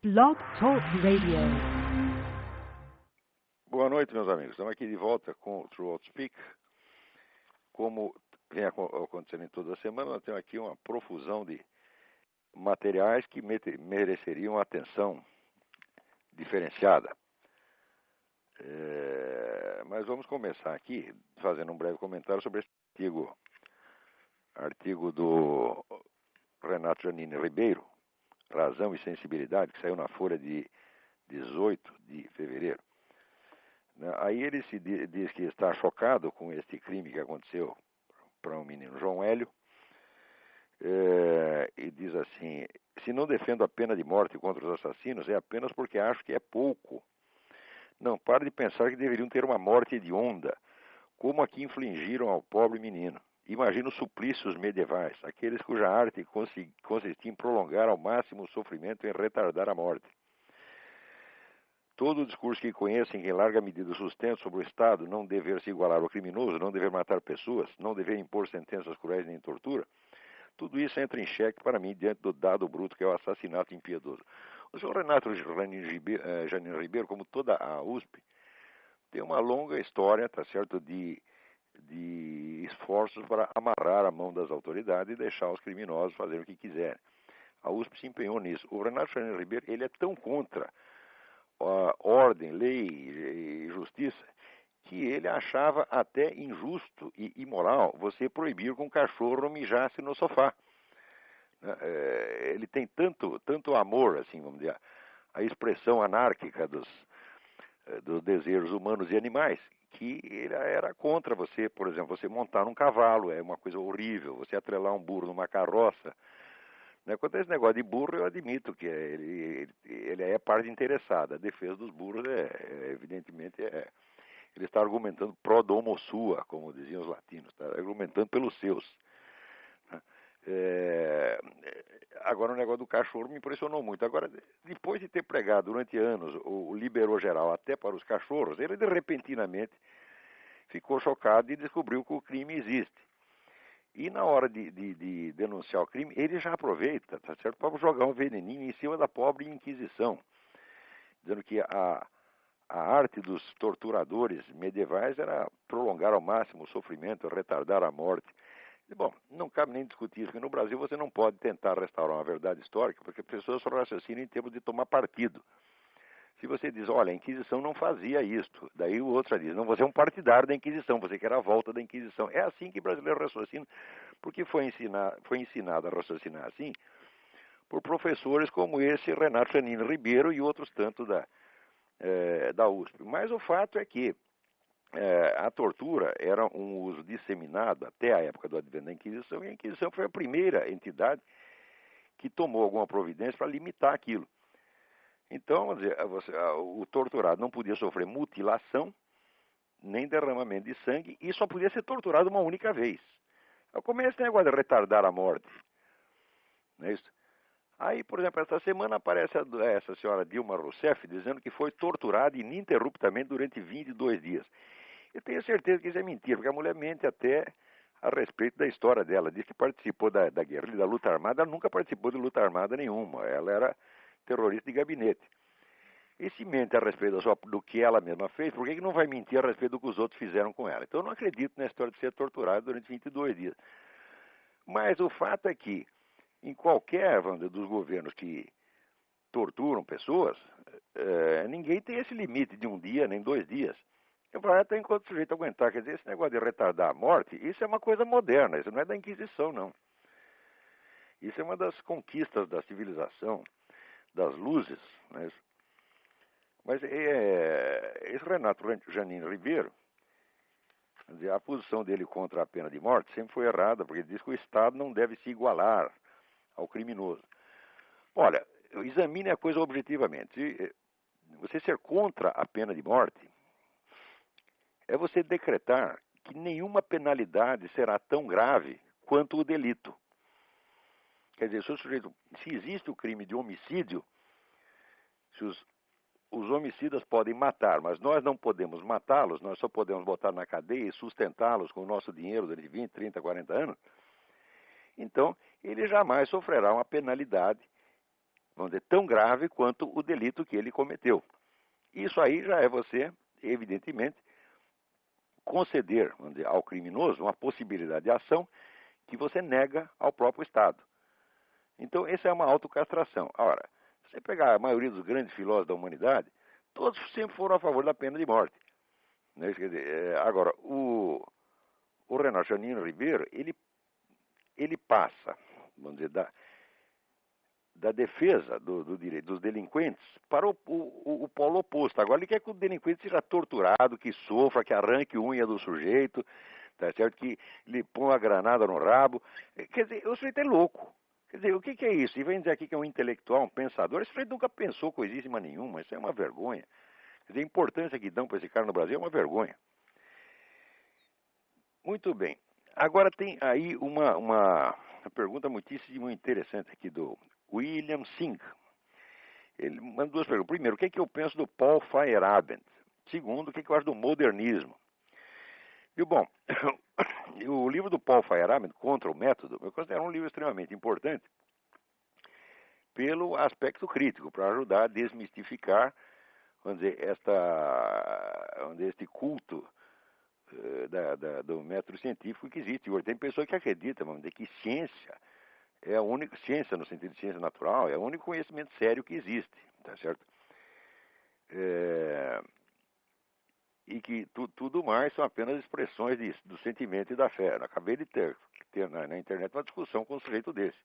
Blog Talk Radio. Boa noite, meus amigos. Estamos aqui de volta com o True Speak. Como vem acontecendo em toda a semana, nós temos aqui uma profusão de materiais que mereceriam atenção diferenciada. Mas vamos começar aqui fazendo um breve comentário sobre esse artigo do Renato Janine Ribeiro, Razão e Sensibilidade, que saiu na Folha de 18 de fevereiro. Aí ele diz que está chocado com este crime que aconteceu para um menino, João Hélio, e diz assim: se não defendo a pena de morte contra os assassinos, é apenas porque acho que é pouco. Não pare de pensar que deveriam ter uma morte hedionda, como a que infligiram ao pobre menino. Imagina os suplícios medievais, aqueles cuja arte consistia em prolongar ao máximo o sofrimento e em retardar a morte. Todo o discurso que conhecem, que em larga medida sustenta sobre o Estado não dever se igualar ao criminoso, não dever matar pessoas, não dever impor sentenças cruéis nem tortura, tudo isso entra em xeque para mim diante do dado bruto que é o assassinato impiedoso. O senhor Renato Janine Ribeiro, como toda a USP, tem uma longa história, tá certo, de esforços para amarrar a mão das autoridades e deixar os criminosos fazerem o que quiserem. A USP se empenhou nisso. O Renato Janine Ribeiro, ele é tão contra a ordem, lei e justiça, que ele achava até injusto e imoral você proibir que um cachorro mijasse no sofá. Ele tem tanto amor, assim, vamos dizer, a expressão anárquica dos desejos humanos e animais, que ele era contra você, por exemplo, você montar num cavalo, é uma coisa horrível, você atrelar um burro numa carroça. Quanto a esse negócio de burro, eu admito que ele é parte interessada. A defesa dos burros, evidentemente, ele está argumentando pro domo sua, como diziam os latinos, está argumentando pelos seus. Agora, o negócio do cachorro me impressionou muito. Agora, depois de ter pregado durante anos o liberou geral até para os cachorros, ele repentinamente ficou chocado e descobriu que o crime existe. E na hora de denunciar o crime, ele já aproveita, tá certo, para jogar um veneninho em cima da pobre Inquisição, dizendo que a arte dos torturadores medievais era prolongar ao máximo o sofrimento, retardar a morte. E, bom, não cabe nem discutir isso, porque no Brasil você não pode tentar restaurar uma verdade histórica, porque as pessoas só raciocinam em termos de tomar partido. Se você diz, olha, a Inquisição não fazia isto, daí o outro diz, não, você é um partidário da Inquisição, você quer a volta da Inquisição. É assim que o brasileiro raciocina, porque foi ensinado a raciocinar assim por professores como esse Renato Janine Ribeiro e outros tantos da USP. Mas o fato é que a tortura era um uso disseminado até a época do advento da Inquisição, e a Inquisição foi a primeira entidade que tomou alguma providência para limitar aquilo. Então, vamos dizer, o torturado não podia sofrer mutilação, nem derramamento de sangue, e só podia ser torturado uma única vez. Como é esse negócio de retardar a morte? Não é isso? Aí, por exemplo, esta semana aparece essa senhora Dilma Rousseff dizendo que foi torturada ininterruptamente durante 22 dias. Eu tenho certeza que isso é mentira, porque a mulher mente até a respeito da história dela. Diz que participou da guerrilha, da luta armada. Ela nunca participou de luta armada nenhuma. Ela era terrorista de gabinete. E se mente a respeito do que ela mesma fez, por que não vai mentir a respeito do que os outros fizeram com ela? Então eu não acredito na história de ser torturada durante 22 dias. Mas o fato é que, em qualquer, vamos dizer, dos governos que torturam pessoas, ninguém tem esse limite de um dia, nem 2 dias. Vai até enquanto o sujeito aguentar. Quer dizer, esse negócio de retardar a morte, isso é uma coisa moderna, isso não é da Inquisição, não. Isso é uma das conquistas da civilização, das luzes, né? Mas esse Renato Janine Ribeiro, quer dizer, a posição dele contra a pena de morte sempre foi errada, porque ele diz que o Estado não deve se igualar ao criminoso. Olha, examine a coisa objetivamente. Se você ser contra a pena de morte é você decretar que nenhuma penalidade será tão grave quanto o delito. Quer dizer, se existe o crime de homicídio, se os homicidas podem matar, mas nós não podemos matá-los, nós só podemos botar na cadeia e sustentá-los com o nosso dinheiro durante 20, 30, 40 anos, então ele jamais sofrerá uma penalidade vamos dizer, tão grave quanto o delito que ele cometeu. Isso aí já é você, evidentemente, conceder, vamos dizer, ao criminoso uma possibilidade de ação que você nega ao próprio Estado. Então, essa é uma autocastração. Ora, se você pegar a maioria dos grandes filósofos da humanidade, todos sempre foram a favor da pena de morte. Né? Quer dizer, agora, o Renato Janino Ribeiro, ele passa, vamos dizer, da defesa do direito dos delinquentes para o polo oposto. Agora ele quer que o delinquente seja torturado, que sofra, que arranque unha do sujeito, tá certo? Que lhe põe a granada no rabo. Quer dizer, o sujeito é louco. Quer dizer, o que é isso? E vem dizer aqui que é um intelectual, um pensador. Esse sujeito nunca pensou coisíssima nenhuma. Isso é uma vergonha. Quer dizer, a importância que dão para esse cara no Brasil é uma vergonha. Muito bem. Agora tem aí uma pergunta muitíssimo interessante aqui do William Singh. Ele manda duas perguntas. Primeiro, o que é que eu penso do Paul Feyerabend? Segundo, o que é que eu acho do modernismo? E bom, o livro do Paul Feyerabend, Contra o Método, eu considero um livro extremamente importante pelo aspecto crítico, para ajudar a desmistificar, vamos dizer, este culto do método científico que existe. Hoje tem pessoas que acreditam, vamos dizer, que ciência é a única ciência, no sentido de ciência natural, é o único conhecimento sério que existe, tá certo? E que tudo mais são apenas expressões do sentimento e da fé. Eu acabei de ter na internet uma discussão com um sujeito desse.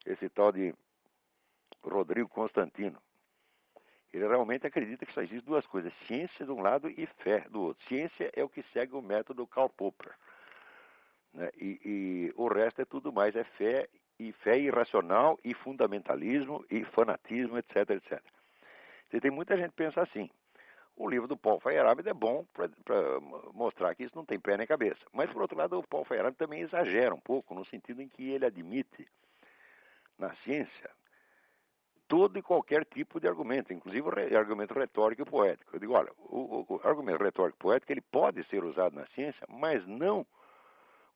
Esse tal de Rodrigo Constantino. Ele realmente acredita que só existe duas coisas, ciência de um lado e fé do outro. Ciência é o que segue o método Karl Popper. Né? E o resto é tudo mais, é fé irracional, e fundamentalismo, e fanatismo, etc, etc. Você tem muita gente que pensa assim. O livro do Paul Feyerabend é bom para mostrar que isso não tem pé nem cabeça. Mas, por outro lado, o Paul Feyerabend também exagera um pouco, no sentido em que ele admite, na ciência, todo e qualquer tipo de argumento, inclusive o argumento retórico e poético. Eu digo, olha, o argumento retórico e poético ele pode ser usado na ciência, mas não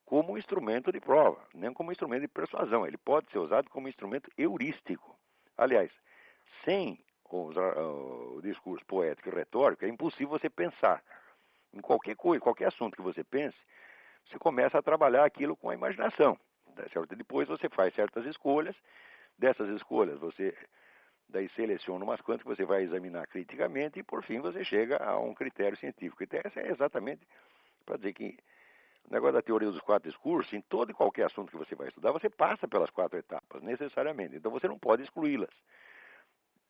como instrumento de prova, nem como instrumento de persuasão. Ele pode ser usado como instrumento heurístico. Aliás, sem o discurso poético e retórico, é impossível você pensar. Em qualquer coisa, qualquer assunto que você pense, você começa a trabalhar aquilo com a imaginação. Tá certo? Depois você faz certas escolhas, dessas escolhas você daí seleciona umas quantas que você vai examinar criticamente e por fim você chega a um critério científico. Então essa é exatamente para dizer que o negócio da teoria dos quatro discursos, em todo e qualquer assunto que você vai estudar, você passa pelas quatro etapas, necessariamente. Então você não pode excluí-las.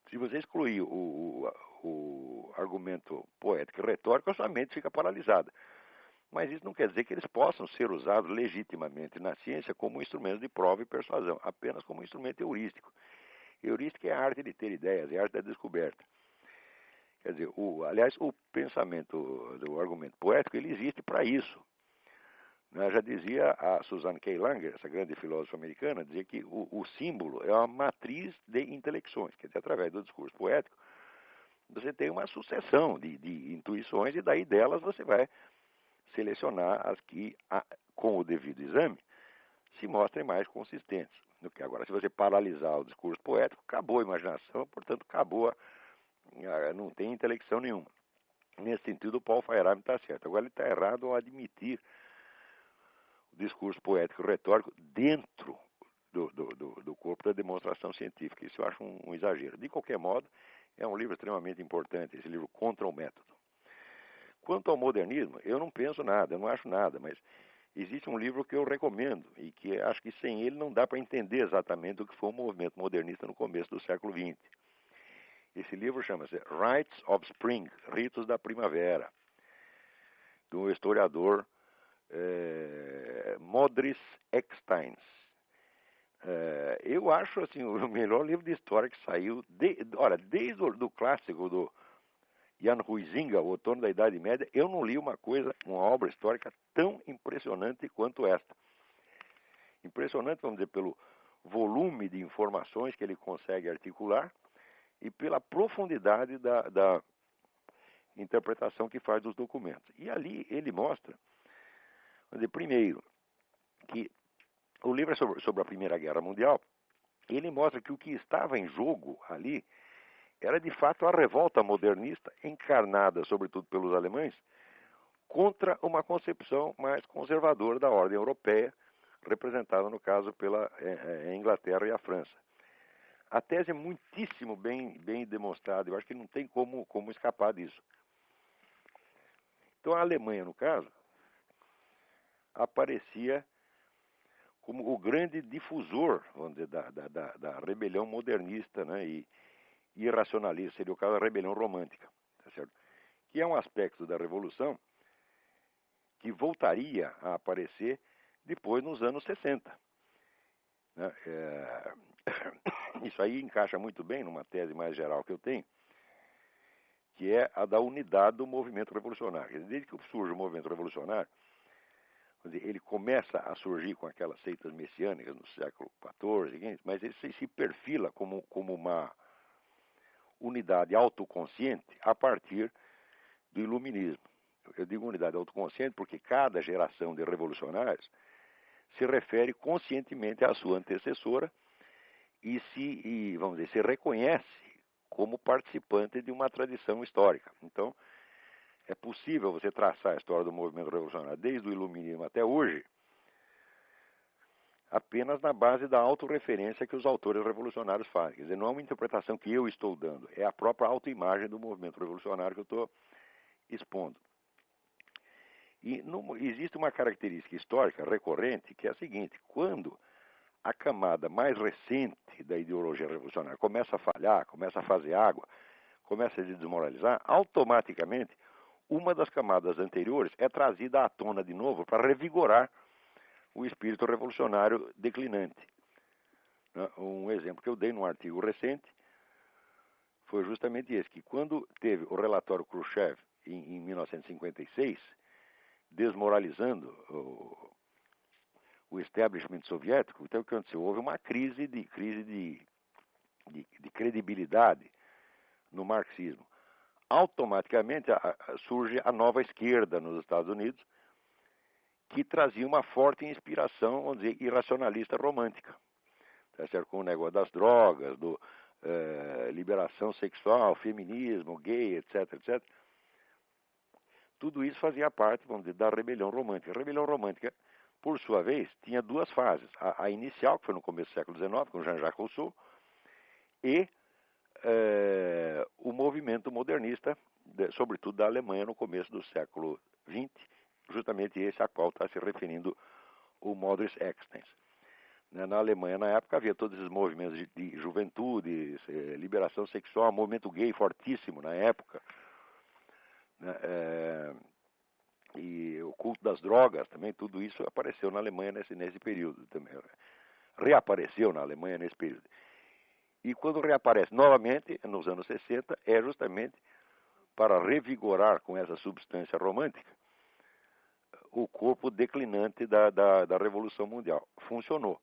Se você excluir o argumento poético e retórico, a sua mente fica paralisada. Mas isso não quer dizer que eles possam ser usados legitimamente na ciência como instrumento de prova e persuasão, apenas como instrumento heurístico. Heurística é a arte de ter ideias, é a arte da descoberta. Quer dizer, aliás, o pensamento do argumento poético, ele existe para isso. Já dizia a Suzanne K. Langer, essa grande filósofa americana, dizia que o símbolo é uma matriz de intelecções, quer dizer, através do discurso poético, você tem uma sucessão de intuições e daí delas você vai selecionar as que, com o devido exame, se mostrem mais consistentes. Agora, se você paralisar o discurso poético, acabou a imaginação, portanto, não tem intelecção nenhuma. Nesse sentido, o Paul Feyerabend está certo. Agora, ele está errado ao admitir o discurso poético retórico dentro do corpo da demonstração científica. Isso eu acho um exagero. De qualquer modo, é um livro extremamente importante, esse livro Contra o Método. Quanto ao modernismo, eu não penso nada, eu não acho nada, mas existe um livro que eu recomendo e que acho que sem ele não dá para entender exatamente o que foi o movimento modernista no começo do século XX. Esse livro chama-se Rites of Spring, Ritos da Primavera, do historiador Modris Eksteins. Eu acho assim, o melhor livro de história que saiu, desde o clássico do Jan Huizinga, O Outono da Idade Média, eu não li uma obra histórica tão impressionante quanto esta. Impressionante, vamos dizer, pelo volume de informações que ele consegue articular e pela profundidade da interpretação que faz dos documentos. E ali ele mostra, vamos dizer, primeiro, que o livro é sobre a Primeira Guerra Mundial, ele mostra que o que estava em jogo ali era de fato a revolta modernista, encarnada sobretudo pelos alemães, contra uma concepção mais conservadora da ordem europeia, representada no caso pela Inglaterra e a França. A tese é muitíssimo bem demonstrada, eu acho que não tem como escapar disso. Então a Alemanha, no caso, aparecia como o grande difusor, vamos dizer, da rebelião modernista, né, e irracionalista, seria o caso da rebelião romântica, tá certo? Que é um aspecto da Revolução que voltaria a aparecer depois nos anos 60. Né? Isso aí encaixa muito bem numa tese mais geral que eu tenho, que é a da unidade do movimento revolucionário. Desde que surge o movimento revolucionário, ele começa a surgir com aquelas seitas messiânicas no século XIV, mas ele se perfila como uma unidade autoconsciente a partir do iluminismo. Eu digo unidade autoconsciente porque cada geração de revolucionários se refere conscientemente à sua antecessora e vamos dizer, se reconhece como participante de uma tradição histórica. Então, é possível você traçar a história do movimento revolucionário desde o iluminismo até hoje apenas na base da autorreferência que os autores revolucionários fazem. Quer dizer, não é uma interpretação que eu estou dando, é a própria autoimagem do movimento revolucionário que eu estou expondo. E existe uma característica histórica recorrente que é a seguinte: quando a camada mais recente da ideologia revolucionária começa a falhar, começa a fazer água, começa a se desmoralizar, automaticamente uma das camadas anteriores é trazida à tona de novo para revigorar o espírito revolucionário declinante. Um exemplo que eu dei num artigo recente foi justamente esse, que quando teve o relatório Khrushchev em 1956, desmoralizando o establishment soviético, então o que aconteceu? Houve uma crise de credibilidade no marxismo. Automaticamente surge a nova esquerda nos Estados Unidos, que trazia uma forte inspiração, vamos dizer, irracionalista romântica. Tá certo? Com o negócio das drogas, liberação sexual, feminismo, gay, etc, etc. Tudo isso fazia parte, vamos dizer, da rebelião romântica. A rebelião romântica, por sua vez, tinha duas fases. A inicial, que foi no começo do século XIX, com Jean-Jacques Rousseau, e o movimento modernista, sobretudo da Alemanha, no começo do século XX, justamente esse a qual está se referindo o Modris Extens. Na Alemanha, na época, havia todos esses movimentos de juventude, liberação sexual, movimento gay fortíssimo na época, né? E o culto das drogas também, tudo isso apareceu na Alemanha nesse período também. Reapareceu na Alemanha nesse período. E quando reaparece novamente, nos anos 60, é justamente para revigorar com essa substância romântica o corpo declinante da Revolução Mundial. Funcionou.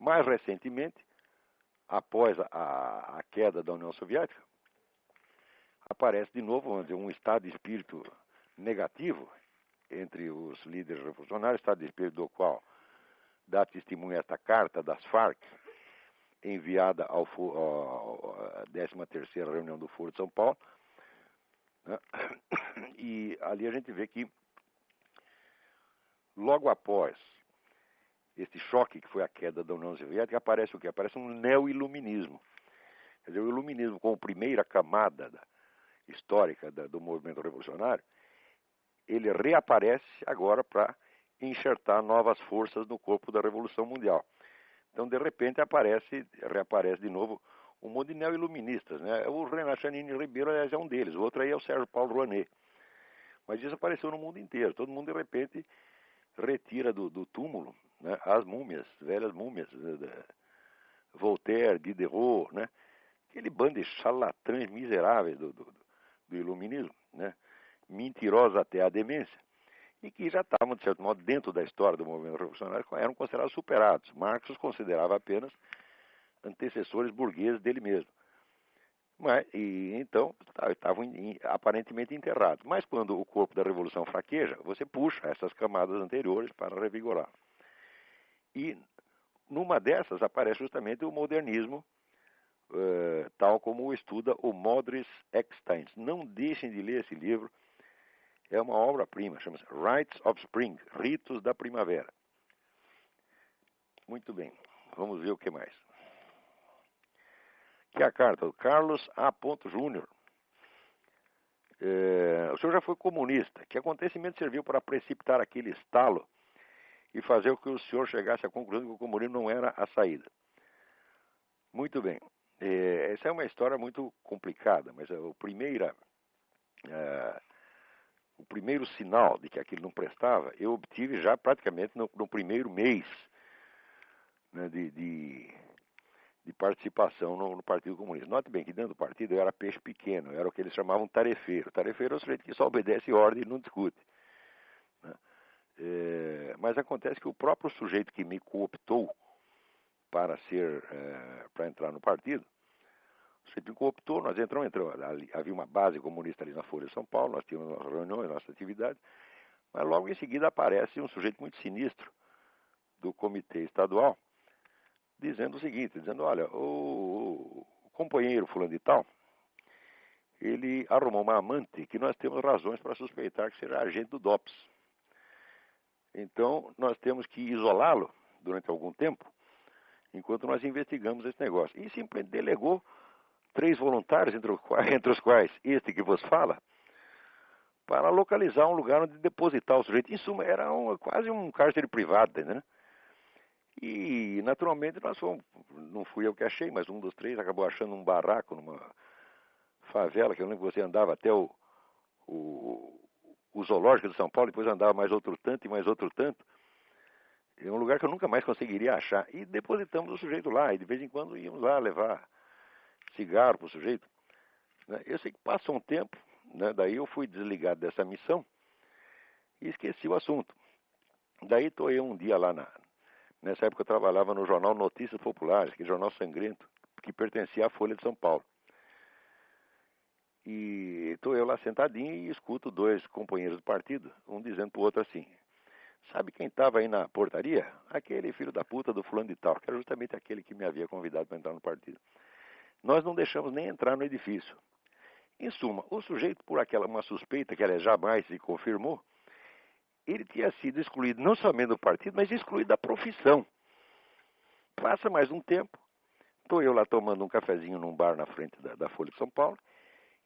Mais recentemente, após a queda da União Soviética, aparece de novo, vamos dizer, um estado de espírito negativo entre os líderes revolucionários, estado de espírito do qual dá testemunho esta carta das Farc, enviada à 13ª reunião do Foro de São Paulo, né? E ali a gente vê que logo após esse choque que foi a queda da União Soviética, aparece o quê? Aparece um neo-iluminismo. Quer dizer, o iluminismo como primeira camada histórica do movimento revolucionário, ele reaparece agora para enxertar novas forças no corpo da Revolução Mundial. Então, de repente, reaparece de novo um monte de neo-iluministas, né? O Renan Chanini Ribeiro, aliás, é um deles. O outro aí é o Sérgio Paulo Rouanet. Mas isso apareceu no mundo inteiro. Todo mundo, de repente, retira do túmulo, né, as múmias, velhas múmias, Voltaire, Diderot, né? Aquele bando de charlatães miseráveis do iluminismo, né? Mentirosos até a demência, e que já estavam, de certo modo, dentro da história do movimento revolucionário, eram considerados superados. Marx os considerava apenas antecessores burgueses dele mesmo. Então, estavam aparentemente enterrados. Mas quando o corpo da revolução fraqueja, você puxa essas camadas anteriores para revigorar. E numa dessas aparece justamente o modernismo, tal como o estuda o Modris Eckstein. Não deixem de ler esse livro, é uma obra-prima, chama-se Rites of Spring, Ritos da Primavera. Muito bem, vamos ver o que mais. Aqui é a carta do Carlos A. Júnior. O senhor já foi comunista. Que acontecimento serviu para precipitar aquele estalo e fazer com que o senhor chegasse à conclusão que o comunismo não era a saída? Muito bem. Essa é uma história muito complicada, mas o primeiro sinal de que aquilo não prestava, eu obtive já praticamente no primeiro mês, né, de participação no Partido Comunista. Note bem que dentro do partido eu era peixe pequeno, eu era o que eles chamavam tarefeiro. Tarefeiro é o sujeito que só obedece ordem e não discute, né? Mas acontece que o próprio sujeito que me cooptou para entrar no partido, o sujeito me cooptou, nós entramos, havia uma base comunista ali na Folha de São Paulo, nós tínhamos nossas reuniões, nossas atividades, mas logo em seguida aparece um sujeito muito sinistro do comitê estadual, dizendo o seguinte, olha, o companheiro fulano de tal, ele arrumou uma amante que nós temos razões para suspeitar que seja agente do DOPS. Então, nós temos que isolá-lo durante algum tempo, enquanto nós investigamos esse negócio. E simplesmente delegou 3 voluntários, entre os quais este que vos fala, para localizar um lugar onde depositar o sujeito. Em suma, era quase um cárcere privado, né? E, naturalmente, não fui eu que achei, mas um dos 3 acabou achando um barraco numa favela, que eu lembro que você andava até o zoológico de São Paulo, depois andava mais outro tanto e mais outro tanto. É um lugar que eu nunca mais conseguiria achar. E depositamos o sujeito lá, e de vez em quando íamos lá levar cigarro para o sujeito. Eu sei que passou um tempo, né, daí eu fui desligado dessa missão e esqueci o assunto. Daí estou eu um dia lá nessa época eu trabalhava no jornal Notícias Populares, que é jornal sangrento, que pertencia à Folha de São Paulo. E estou eu lá sentadinho e escuto 2 companheiros do partido, um dizendo para o outro assim: sabe quem estava aí na portaria? Aquele filho da puta do fulano de tal, que era justamente aquele que me havia convidado para entrar no partido. Nós não deixamos nem entrar no edifício. Em suma, o sujeito, por uma suspeita que ela jamais se confirmou, ele tinha sido excluído não somente do partido, mas excluído da profissão. Passa mais um tempo, estou eu lá tomando um cafezinho num bar na frente da Folha de São Paulo,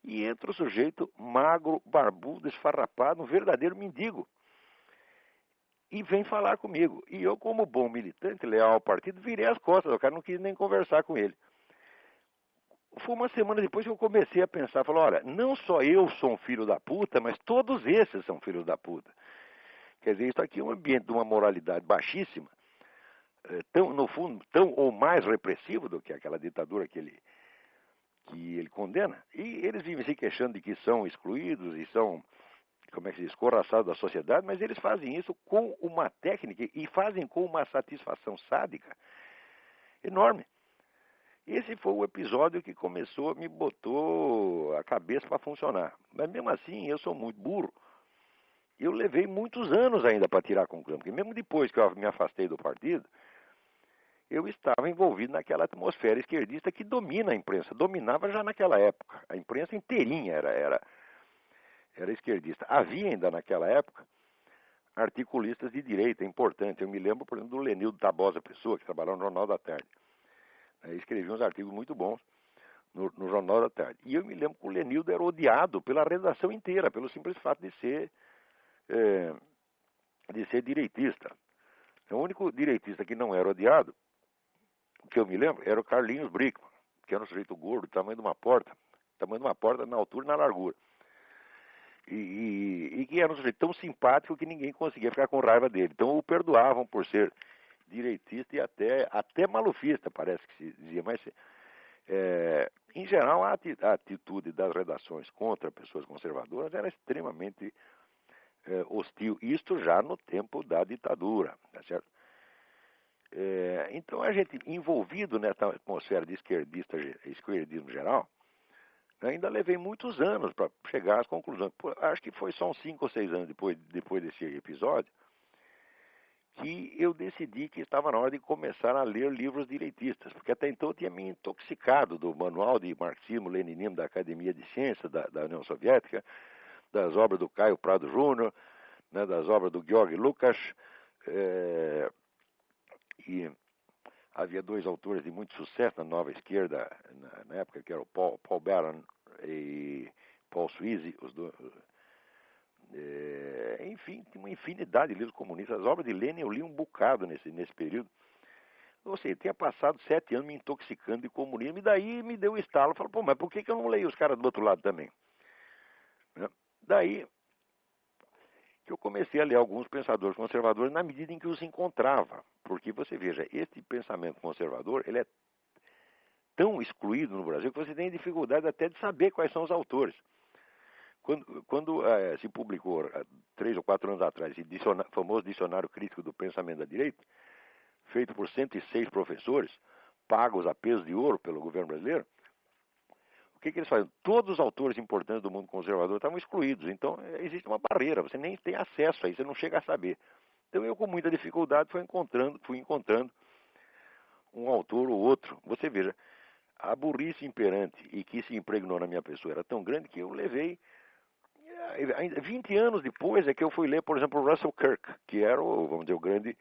e entra o sujeito magro, barbudo, esfarrapado, um verdadeiro mendigo, e vem falar comigo. E eu, como bom militante, leal ao partido, virei as costas, o cara não quis nem conversar com ele. Foi uma semana depois que eu comecei a pensar, falei, olha, não só eu sou um filho da puta, mas todos esses são filhos da puta. Quer dizer, isso aqui é um ambiente de uma moralidade baixíssima, no fundo, tão ou mais repressivo do que aquela ditadura que ele condena. E eles vivem se queixando de que são excluídos e são, como é que se diz, escorraçados da sociedade, mas eles fazem isso com uma técnica e fazem com uma satisfação sádica enorme. Esse foi o episódio que me botou a cabeça para funcionar. Mas mesmo assim, eu sou muito burro. Eu levei muitos anos ainda para tirar a conclusão, porque mesmo depois que eu me afastei do partido, eu estava envolvido naquela atmosfera esquerdista que domina a imprensa, dominava já naquela época. A imprensa inteirinha era esquerdista. Havia ainda naquela época articulistas de direita importantes. Eu me lembro, por exemplo, do Lenildo Tabosa Pessoa, que trabalhava no Jornal da Tarde. Escrevia uns artigos muito bons no Jornal da Tarde. E eu me lembro que o Lenildo era odiado pela redação inteira, pelo simples fato de ser direitista. O único direitista que não era odiado, que eu me lembro, era o Carlinhos Brickman, que era um sujeito gordo, tamanho de uma porta na altura e na largura. E que era um sujeito tão simpático que ninguém conseguia ficar com raiva dele. Então o perdoavam por ser direitista e até malufista, parece que se dizia. Mas, em geral, a atitude das redações contra pessoas conservadoras era extremamente hostil. Isto já no tempo da ditadura, tá certo? Então, a gente, envolvido nessa atmosfera de esquerdismo geral, ainda levei muitos anos para chegar às conclusões. Acho que foi só uns 5 ou 6 anos depois desse episódio que eu decidi que estava na hora de começar a ler livros direitistas, porque até então eu tinha me intoxicado do manual de marxismo-leninismo da Academia de Ciências da União Soviética, das obras do Caio Prado Júnior, né, das obras do Georg Lukács, e havia dois autores de muito sucesso na nova esquerda, na época, que eram Paul Baran e Paul Sweezy, os dois. Enfim, tinha uma infinidade de livros comunistas. As obras de Lenin eu li um bocado nesse período. Ou seja, tinha passado 7 anos me intoxicando de comunismo, e daí me deu o estalo. Falei, pô, mas por que eu não leio os caras do outro lado também? Né? Daí que eu comecei a ler alguns pensadores conservadores na medida em que os encontrava. Porque você veja, este pensamento conservador, ele é tão excluído no Brasil que você tem dificuldade até de saber quais são os autores. Quando se publicou, 3 ou 4 anos atrás, esse famoso Dicionário Crítico do Pensamento da Direita, feito por 106 professores, pagos a peso de ouro pelo governo brasileiro, o que eles fazem? Todos os autores importantes do mundo conservador estavam excluídos. Então, existe uma barreira, você nem tem acesso a isso, você não chega a saber. Então, eu, com muita dificuldade, fui encontrando um autor ou outro. Você veja, a burrice imperante e que se impregnou na minha pessoa era tão grande que eu levei... 20 anos depois é que eu fui ler, por exemplo, Russell Kirk, que era vamos dizer, o grande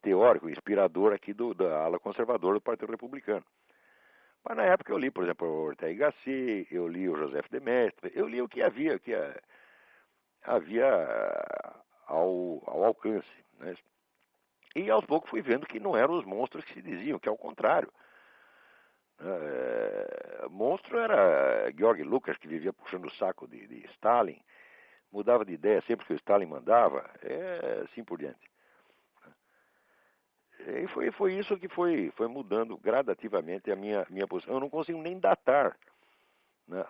teórico, inspirador aqui da ala conservadora do Partido Republicano. Mas na época eu li, por exemplo, o Ortega y Gasset, eu li o Joseph de Maistre, eu li o que havia ao alcance. Né? E aos poucos fui vendo que não eram os monstros que se diziam, que ao contrário. Monstro era Georg Lukács, que vivia puxando o saco de Stalin, mudava de ideia sempre que o Stalin mandava, assim por diante. E foi isso que foi mudando gradativamente a minha posição. Eu não consigo nem datar, né,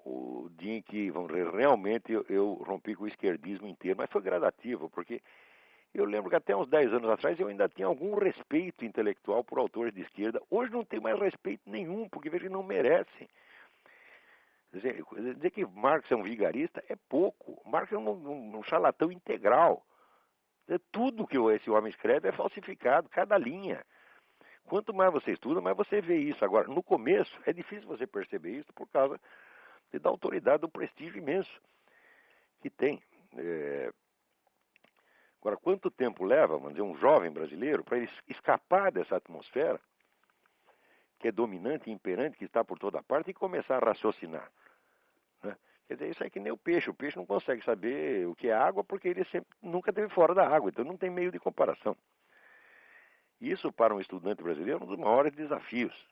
o dia em que, vamos dizer, realmente eu rompi com o esquerdismo inteiro, mas foi gradativo, porque eu lembro que até uns 10 anos atrás eu ainda tinha algum respeito intelectual por autores de esquerda. Hoje não tenho mais respeito nenhum, porque vejo que não merecem. Dizer que Marx é um vigarista é pouco. Marx é um charlatão integral. Tudo que esse homem escreve é falsificado, cada linha. Quanto mais você estuda, mais você vê isso. Agora, no começo, é difícil você perceber isso por causa da autoridade, do prestígio imenso que tem. Agora, quanto tempo leva, vamos dizer, um jovem brasileiro para ele escapar dessa atmosfera que é dominante e imperante, que está por toda parte, e começar a raciocinar? Né? Quer dizer, isso é que nem o peixe. O peixe não consegue saber o que é água porque ele nunca esteve fora da água, então não tem meio de comparação. Isso, para um estudante brasileiro, é um dos maiores desafios.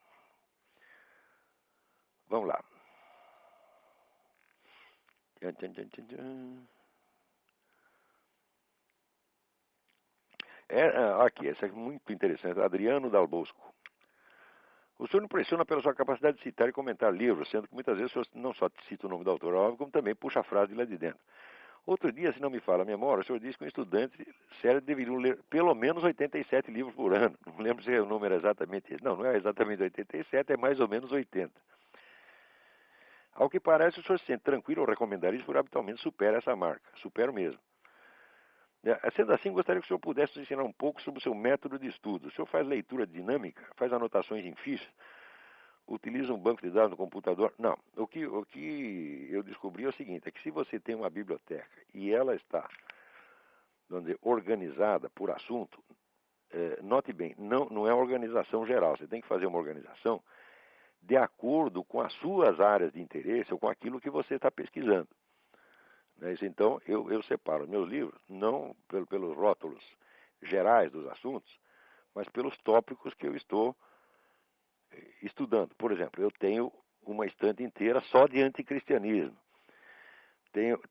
Vamos lá. Aqui, essa é muito interessante. Adriano Dal Bosco. O senhor impressiona pela sua capacidade de citar e comentar livros, sendo que muitas vezes o senhor não só cita o nome do autor, óbvio, como também puxa a frase de lá de dentro. Outro dia, se não me falha a memória, o senhor disse que um estudante sério deveria ler pelo menos 87 livros por ano. Não lembro se o número é exatamente esse. Não é exatamente 87, é mais ou menos 80. Ao que parece, o senhor se sente tranquilo ao recomendar isso, porque habitualmente supera essa marca. Supero mesmo. Sendo assim, gostaria que o senhor pudesse nos ensinar um pouco sobre o seu método de estudo. O senhor faz leitura dinâmica, faz anotações em fichas, utiliza um banco de dados no computador? Não. O que eu descobri é o seguinte, é que se você tem uma biblioteca e ela está, vamos dizer, organizada por assunto, note bem, não é uma organização geral. Você tem que fazer uma organização de acordo com as suas áreas de interesse ou com aquilo que você está pesquisando. Então, eu separo meus livros, não pelos rótulos gerais dos assuntos, mas pelos tópicos que eu estou estudando. Por exemplo, eu tenho uma estante inteira só de anticristianismo.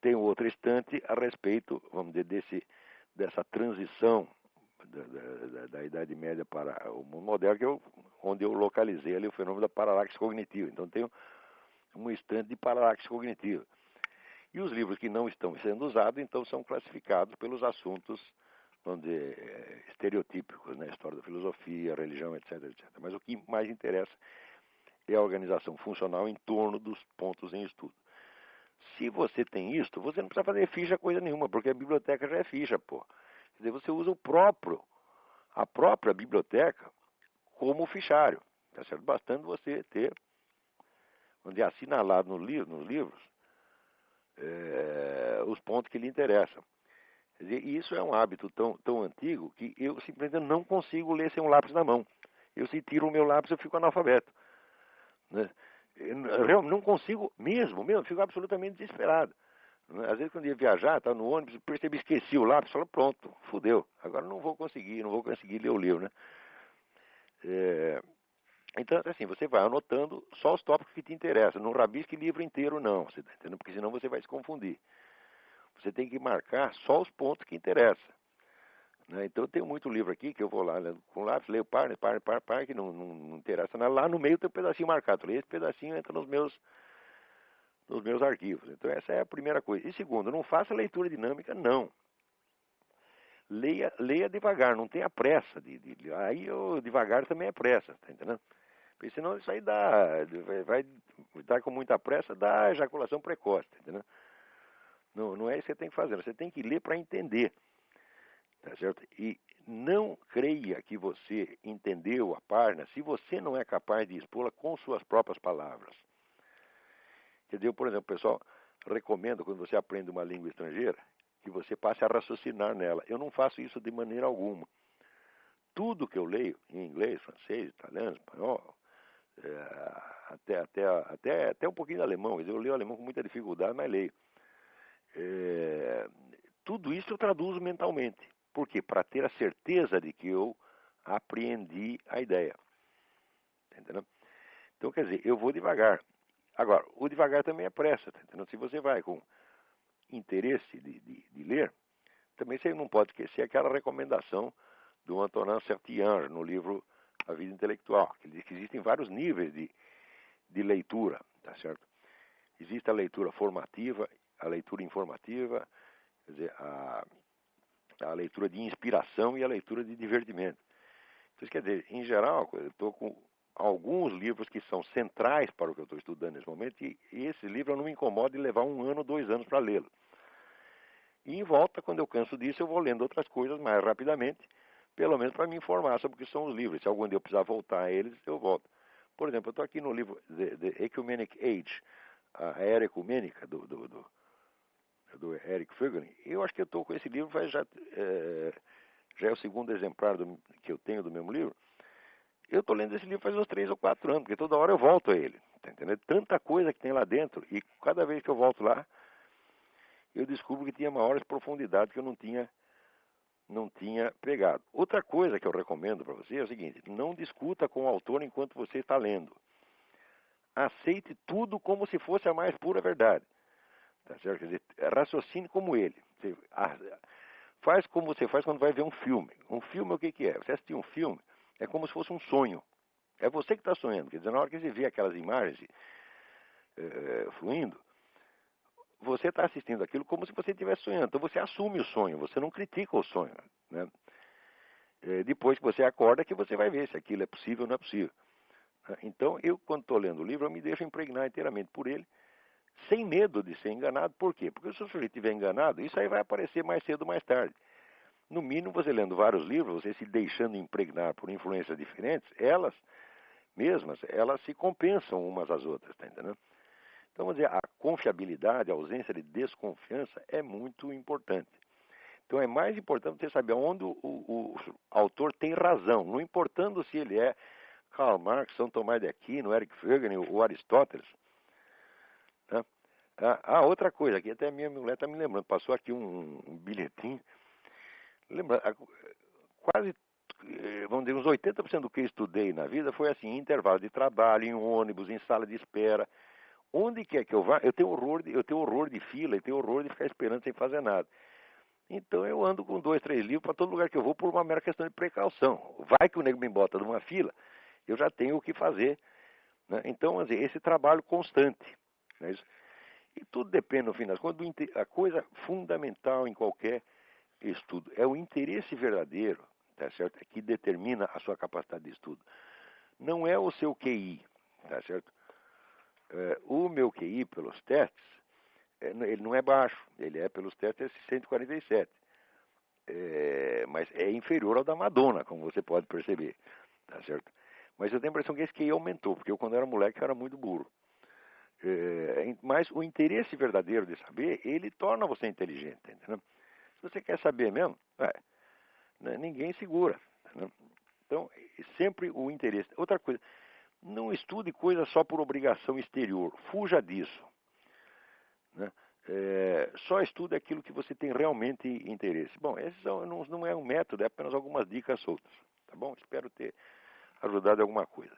Tenho outra estante a respeito, vamos dizer, dessa transição da Idade Média para o mundo moderno, onde eu localizei ali o fenômeno da paralaxe cognitiva. Então, tenho uma estante de paralaxe cognitiva. E os livros que não estão sendo usados, então, são classificados pelos assuntos, vamos dizer, estereotípicos, né? História da filosofia, religião, etc, etc. Mas o que mais interessa é a organização funcional em torno dos pontos em estudo. se você tem isto, você não precisa fazer ficha coisa nenhuma, porque a biblioteca já é ficha, pô. Quer dizer, você usa a própria biblioteca como fichário, tá certo? Bastando você ter, onde é assinalado nos livros, os pontos que lhe interessam. Quer dizer, isso é um hábito tão antigo que eu simplesmente não consigo ler sem um lápis na mão. Eu, se tiro o meu lápis, eu fico analfabeto. Né? Eu não consigo mesmo, fico absolutamente desesperado. Né? Às vezes, quando ia viajar, estava no ônibus, percebi, esqueci o lápis, falei, pronto, fudeu. Agora não vou conseguir ler o livro, né? Então, assim, você vai anotando só os tópicos que te interessam. Não rabisque livro inteiro, não, você tá entendendo? Porque senão você vai se confundir. Você tem que marcar só os pontos que interessam. Né? Então, eu tenho muito livro aqui que eu vou lá, né, com lápis, leio par, que não interessa nada. Lá no meio tem um pedacinho marcado. Esse pedacinho entra nos meus arquivos. Então, essa é a primeira coisa. E segundo, não faça leitura dinâmica, não. Leia devagar, não tenha pressa. Aí, devagar também é pressa, tá entendendo? Porque senão isso aí vai dar com muita pressa, dá ejaculação precoce, tá entendendo? Não é isso que você tem que fazer, você tem que ler para entender, tá certo? E não creia que você entendeu a página se você não é capaz de expô-la com suas próprias palavras. Quer dizer, eu, por exemplo, pessoal, recomendo quando você aprende uma língua estrangeira, que você passe a raciocinar nela. Eu não faço isso de maneira alguma. Tudo que eu leio em inglês, francês, italiano, espanhol, até um pouquinho de alemão. Eu leio alemão com muita dificuldade, mas leio. Tudo isso eu traduzo mentalmente. Por quê? Para ter a certeza de que eu apreendi a ideia. Entendeu? Então, quer dizer, eu vou devagar. Agora, o devagar também é pressa. Tá entendendo? Se você vai com interesse de ler, também você não pode esquecer aquela recomendação do Antonin Saint-Exupéry no livro A Vida Intelectual, que diz que existem vários níveis de leitura, tá certo? Existe a leitura formativa, a leitura informativa, quer dizer, a leitura de inspiração e a leitura de divertimento. Então, isso quer dizer, em geral, eu estou com alguns livros que são centrais para o que eu estou estudando nesse momento, e esse livro eu não me incomodo de levar 1 ano, 2 anos para lê-lo. E em volta, quando eu canso disso, eu vou lendo outras coisas mais rapidamente, pelo menos para me informar sobre o que são os livros. Se algum dia eu precisar voltar a eles, eu volto. Por exemplo, eu estou aqui no livro The Ecumenic Age, a Era Ecumênica, do Eric Fögling. Eu acho que eu estou com esse livro, já é o segundo exemplar que eu tenho do mesmo livro. Eu estou lendo esse livro faz uns 3 ou 4 anos, porque toda hora eu volto a ele. Tá entendendo? Tanta coisa que tem lá dentro, e cada vez que eu volto lá, eu descubro que tinha maiores profundidades que eu não tinha pegado. Outra coisa que eu recomendo para você é o seguinte: não discuta com o autor enquanto você está lendo. Aceite tudo como se fosse a mais pura verdade. Tá certo? Quer dizer, raciocine como ele. Faz como você faz quando vai ver um filme. Um filme, o que é? Você assistir um filme é como se fosse um sonho. É você que está sonhando. Quer dizer, na hora que você vê aquelas imagens fluindo, você está assistindo aquilo como se você estivesse sonhando. Então você assume o sonho, você não critica o sonho. Né? Depois que você acorda, que você vai ver se aquilo é possível ou não é possível. Então, eu, quando estou lendo o livro, eu me deixo impregnar inteiramente por ele, sem medo de ser enganado. Por quê? Porque se o sujeito estiver enganado, isso aí vai aparecer mais cedo ou mais tarde. No mínimo, você lendo vários livros, você se deixando impregnar por influências diferentes, elas mesmas, elas se compensam umas às outras, tá entendendo? Então, vamos dizer, a confiabilidade, a ausência de desconfiança é muito importante. Então, é mais importante você saber onde o autor tem razão, não importando se ele é Karl Marx, São Tomás de Aquino, Eric Fögling ou Aristóteles. Né? Outra coisa, que até a minha mulher está me lembrando, passou aqui um bilhetinho. Lembra, quase, vamos dizer, uns 80% do que eu estudei na vida foi assim, em intervalo de trabalho, em ônibus, em sala de espera. Onde quer que eu vá, eu tenho horror de fila e tenho horror de ficar esperando sem fazer nada. Então eu ando com 2, 3 livros para todo lugar que eu vou por uma mera questão de precaução. Vai que o nego me bota numa fila, eu já tenho o que fazer. Né? Então, assim, esse trabalho constante. Né? E tudo depende, no fim das contas, a coisa fundamental em qualquer estudo é o interesse verdadeiro, tá certo? Que determina a sua capacidade de estudo. Não é o seu QI, tá certo? O meu QI, pelos testes, ele não é baixo, ele é, pelos testes, 147. Mas é inferior ao da Madonna, como você pode perceber, tá certo? Mas eu tenho a impressão que esse QI aumentou, porque eu, quando era moleque, era muito burro. Mas o interesse verdadeiro de saber, ele torna você inteligente, entendeu? Se você quer saber mesmo, ninguém segura, entendeu? Então, sempre o interesse. Outra coisa, não estude coisa só por obrigação exterior, fuja disso, né? Só estude aquilo que você tem realmente interesse. Bom, esse não é um método, é apenas algumas dicas soltas, tá bom? Espero ter ajudado em alguma coisa.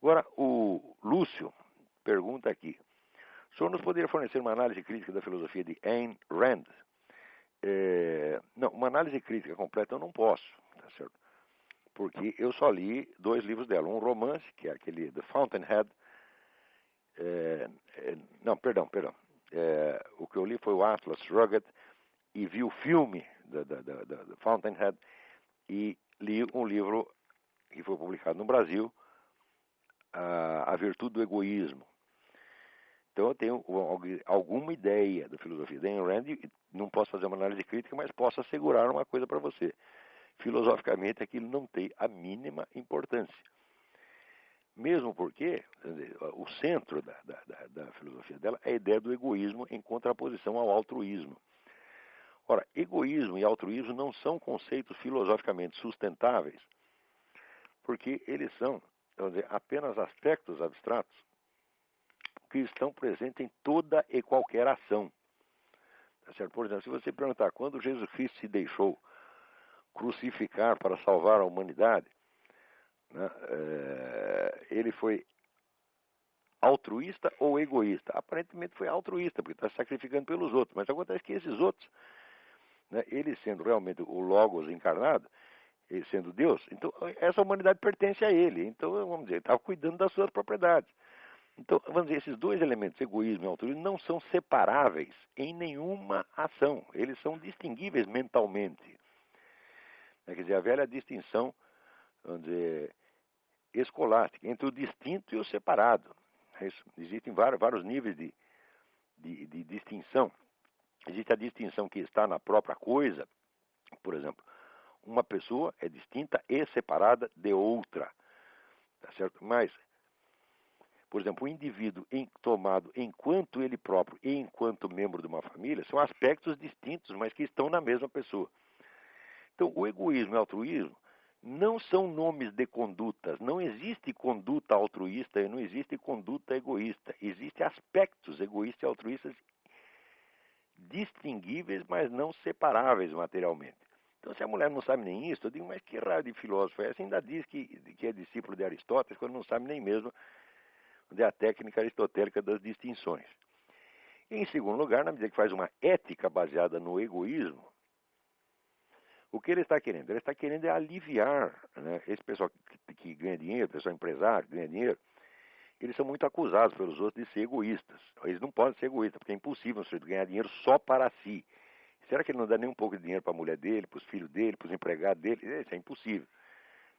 Agora, o Lúcio pergunta aqui: o senhor nos poderia fornecer uma análise crítica da filosofia de Ayn Rand? Não, uma análise crítica completa eu não posso, tá certo? Porque eu só li 2 livros dela. Um romance, que é aquele The Fountainhead. Não, perdão. O que eu li foi o Atlas Shrugged e vi o filme da Fountainhead e li um livro que foi publicado no Brasil, A Virtude do Egoísmo. Então eu tenho alguma ideia da filosofia da Ayn Rand, não posso fazer uma análise crítica, mas posso assegurar uma coisa para você. Filosoficamente aquilo não tem a mínima importância. Mesmo porque o centro da filosofia dela é a ideia do egoísmo em contraposição ao altruísmo. Ora, egoísmo e altruísmo não são conceitos filosoficamente sustentáveis, porque eles são, vamos dizer, apenas aspectos abstratos que estão presentes em toda e qualquer ação. Tá certo? Por exemplo, se você perguntar quando Jesus Cristo se deixou crucificar para salvar a humanidade, né, ele foi altruísta ou egoísta? Aparentemente foi altruísta, porque está sacrificando pelos outros. Mas acontece que esses outros, né, ele sendo realmente o Logos encarnado, ele sendo Deus, então essa humanidade pertence a ele. Então, vamos dizer, ele estava cuidando das suas propriedades. Então, vamos dizer, esses 2 elementos, egoísmo e altruísmo, não são separáveis em nenhuma ação. Eles são distinguíveis mentalmente. Quer dizer, a velha distinção, vamos dizer, escolástica, entre o distinto e o separado. Existem vários níveis de distinção. Existe a distinção que está na própria coisa. Por exemplo, uma pessoa é distinta e separada de outra. Tá certo? Mas, por exemplo, o indivíduo tomado enquanto ele próprio e enquanto membro de uma família são aspectos distintos, mas que estão na mesma pessoa. Então, o egoísmo e o altruísmo não são nomes de condutas. Não existe conduta altruísta e não existe conduta egoísta. Existem aspectos egoístas e altruístas distinguíveis, mas não separáveis materialmente. Então, se a mulher não sabe nem isso, eu digo, mas que raio de filósofo é esse? Ainda diz que é discípulo de Aristóteles, quando não sabe nem mesmo onde é a técnica aristotélica das distinções. E, em segundo lugar, na medida que faz uma ética baseada no egoísmo, o que ele está querendo? Ele está querendo aliviar, né, esse pessoal que ganha dinheiro, pessoal empresário que ganha dinheiro, eles são muito acusados pelos outros de ser egoístas. Eles não podem ser egoístas, porque é impossível um sujeito ganhar dinheiro só para si. Será que ele não dá nem um pouco de dinheiro para a mulher dele, para os filhos dele, para os empregados dele? Isso é impossível.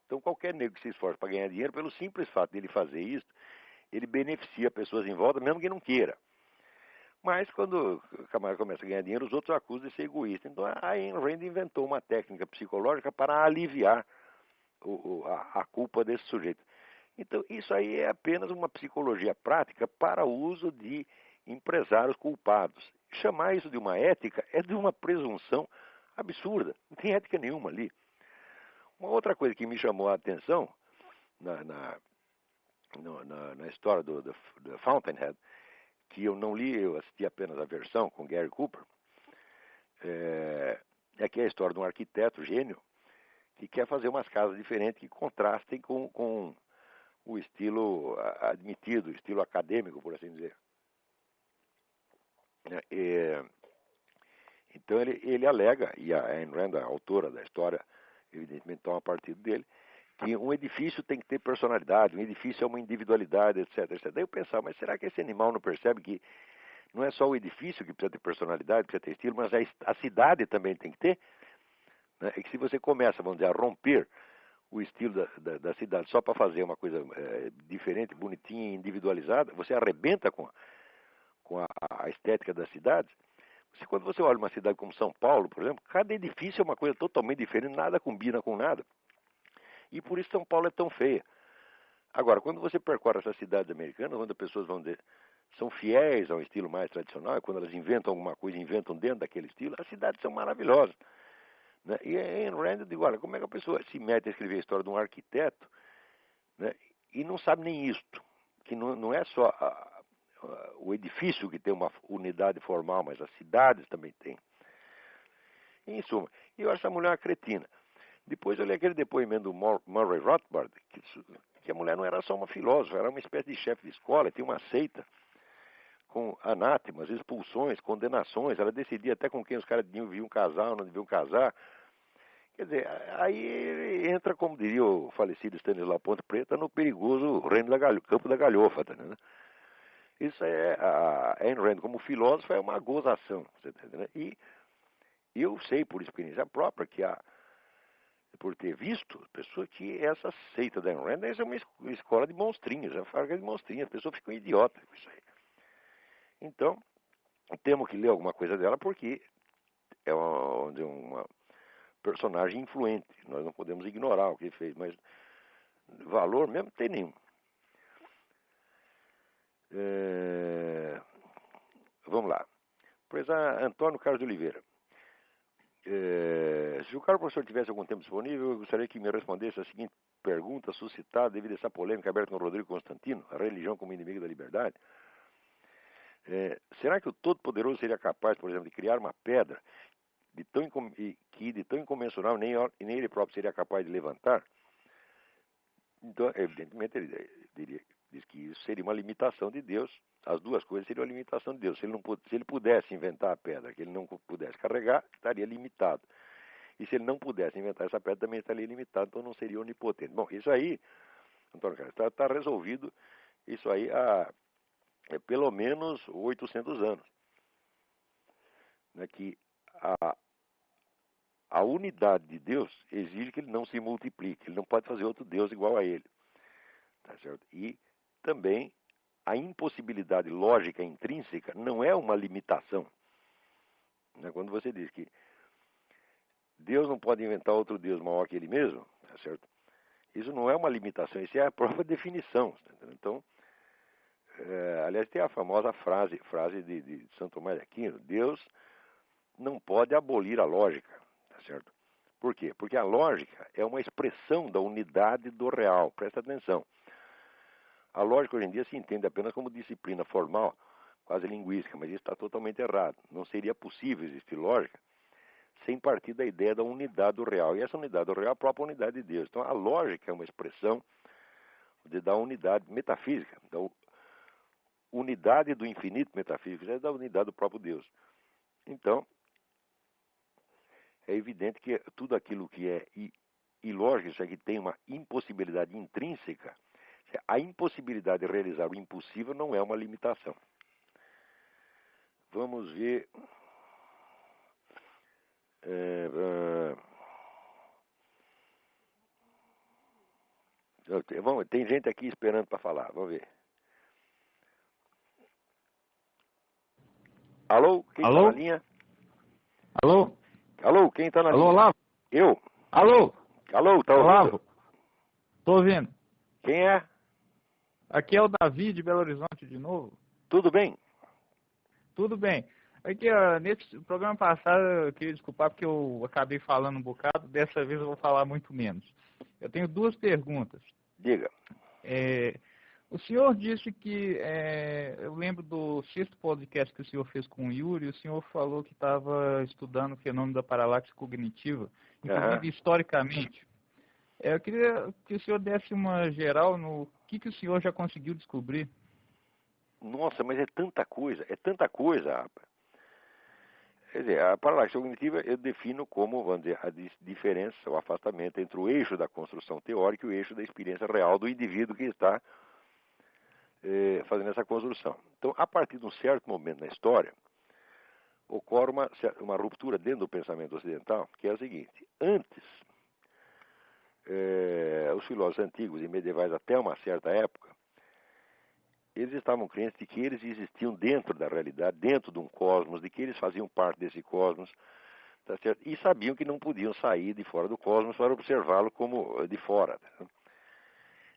Então, qualquer nego que se esforce para ganhar dinheiro, pelo simples fato dele fazer isso, ele beneficia pessoas em volta, mesmo que não queira. Mas, quando o camarada começa a ganhar dinheiro, os outros acusam de ser egoísta. Então, a Ayn Rand inventou uma técnica psicológica para aliviar a culpa desse sujeito. Então, isso aí é apenas uma psicologia prática para o uso de empresários culpados. Chamar isso de uma ética é de uma presunção absurda. Não tem ética nenhuma ali. Uma outra coisa que me chamou a atenção na história do Fountainhead, que eu não li, eu assisti apenas a versão com Gary Cooper, é que é a história de um arquiteto gênio que quer fazer umas casas diferentes que contrastem com o estilo admitido, o estilo acadêmico, por assim dizer. Então ele alega, e a Ayn Rand, a autora da história, evidentemente toma partido dele, que um edifício tem que ter personalidade, um edifício é uma individualidade, etc, etc. Daí eu pensava, mas será que esse animal não percebe que não é só o edifício que precisa ter personalidade, precisa ter estilo, mas a cidade também tem que ter? Né? E que se você começa, vamos dizer, a romper o estilo da cidade só para fazer uma coisa diferente, bonitinha, individualizada, você arrebenta com com a estética das cidades. Quando você olha uma cidade como São Paulo, por exemplo, cada edifício é uma coisa totalmente diferente, nada combina com nada. E por isso São Paulo é tão feia. Agora, quando você percorre essas cidades americanas, onde as pessoas são fiéis ao estilo mais tradicional, e quando elas inventam alguma coisa, inventam dentro daquele estilo, as cidades são maravilhosas. Né? E em Rand, eu digo, olha, como é que a pessoa se mete a escrever a história de um arquiteto, né, e não sabe nem isto, que não é só o edifício que tem uma unidade formal, mas as cidades também têm. Em suma, eu acho essa mulher uma cretina. Depois eu li aquele depoimento do Murray Rothbard, que a mulher não era só uma filósofa, era uma espécie de chefe de escola, tinha uma seita com anátemas, expulsões, condenações, ela decidia até com quem os caras deviam casar ou não deviam casar. Quer dizer, aí entra, como diria o falecido Stanislau Ponte Preta, no perigoso reino campo da galhofa, tá, né? Isso a Ayn Rand, como filósofa, é uma gozação, você tá entendendo? E eu sei, por experiência própria, por ter visto, pessoa que essa seita da Ayn Rand é uma escola de monstrinhos, é uma fábrica de monstrinhos, as pessoas ficam idiotas com isso aí. Então, temos que ler alguma coisa dela porque é uma personagem influente. Nós não podemos ignorar o que ele fez, mas valor mesmo tem nenhum. Vamos lá. Professor Antônio Carlos de Oliveira. Se o caro professor tivesse algum tempo disponível, eu gostaria que me respondesse a seguinte pergunta suscitada devido a essa polêmica aberta com o Rodrigo Constantino, a religião como inimigo da liberdade. Será que o Todo-Poderoso seria capaz, por exemplo, de criar uma pedra que de tão incomensurável nem ele próprio seria capaz de levantar? Então, evidentemente, ele diz que isso seria uma limitação de Deus. As duas coisas seriam uma limitação de Deus. Se ele pudesse inventar a pedra que ele não pudesse carregar, estaria limitado. E se ele não pudesse inventar essa pedra, também estaria limitado, então não seria onipotente. Bom, isso aí, Antônio Carlos, está resolvido isso aí há pelo menos 800 anos. Né, que a unidade de Deus exige que ele não se multiplique. Ele não pode fazer outro Deus igual a ele. Tá certo? E também a impossibilidade lógica intrínseca não é uma limitação. Né? Quando você diz que Deus não pode inventar outro Deus maior que ele mesmo, tá certo? Isso não é uma limitação, isso é a própria definição. Tá, então, aliás, tem a famosa frase de Santo Tomás de Aquino: Deus não pode abolir a lógica, tá certo? Por quê? Porque a lógica é uma expressão da unidade do real. Presta atenção. A lógica hoje em dia se entende apenas como disciplina formal, quase linguística, mas isso está totalmente errado. Não seria possível existir lógica sem partir da ideia da unidade do real. E essa unidade do real é a própria unidade de Deus. Então a lógica é uma expressão da unidade metafísica, da unidade do infinito metafísico, é da unidade do próprio Deus. Então, é evidente que tudo aquilo que é ilógico, isso aqui tem uma impossibilidade intrínseca. A impossibilidade de realizar o impossível não é uma limitação. Vamos ver. Tem gente aqui esperando para falar. Vamos ver. Alô? Quem está na linha? Alô? Alô? Quem está na linha? Alô, Olavo? Eu. Alô? Alô, tá ouvindo? Olavo? Tô ouvindo. Quem é? Aqui é o Davi de Belo Horizonte de novo. Tudo bem? Tudo bem. Aqui, ó, nesse programa passado, eu queria desculpar porque eu acabei falando um bocado. Dessa vez eu vou falar muito menos. Eu tenho duas perguntas. Diga. O senhor disse que, eu lembro do sexto podcast que o senhor fez com o Yuri, o senhor falou que estava estudando o fenômeno da paralaxe cognitiva, inclusive historicamente. Eu queria que o senhor desse uma geral no que o senhor já conseguiu descobrir. Nossa, mas é tanta coisa, rapaz. Quer dizer, a paralaxe cognitiva eu defino como, vamos dizer, a diferença, o afastamento entre o eixo da construção teórica e o eixo da experiência real do indivíduo que está fazendo essa construção. Então, a partir de um certo momento na história, ocorre uma ruptura dentro do pensamento ocidental, que é o seguinte: antes, os filósofos antigos e medievais até uma certa época, eles estavam crentes de que eles existiam dentro da realidade, dentro de um cosmos, de que eles faziam parte desse cosmos, tá certo? E sabiam que não podiam sair de fora do cosmos para observá-lo como de fora. Tá?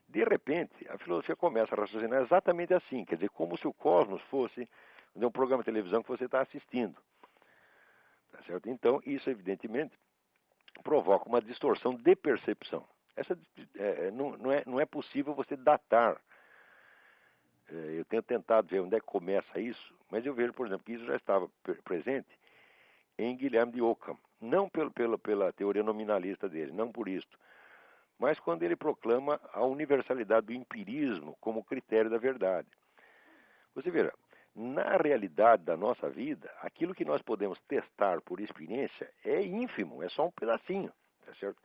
De repente, a filosofia começa a raciocinar exatamente assim, quer dizer, como se o cosmos fosse um programa de televisão que você está assistindo. Tá certo? Então, isso evidentemente provoca uma distorção de percepção. Essa não é possível você datar. Eu tenho tentado ver onde é que começa isso, mas eu vejo, por exemplo, que isso já estava presente em Guilherme de Ockham. Não pela teoria nominalista dele, não por isso, mas quando ele proclama a universalidade do empirismo como critério da verdade. Você verá, na realidade da nossa vida, aquilo que nós podemos testar por experiência é ínfimo, é só um pedacinho, tá certo?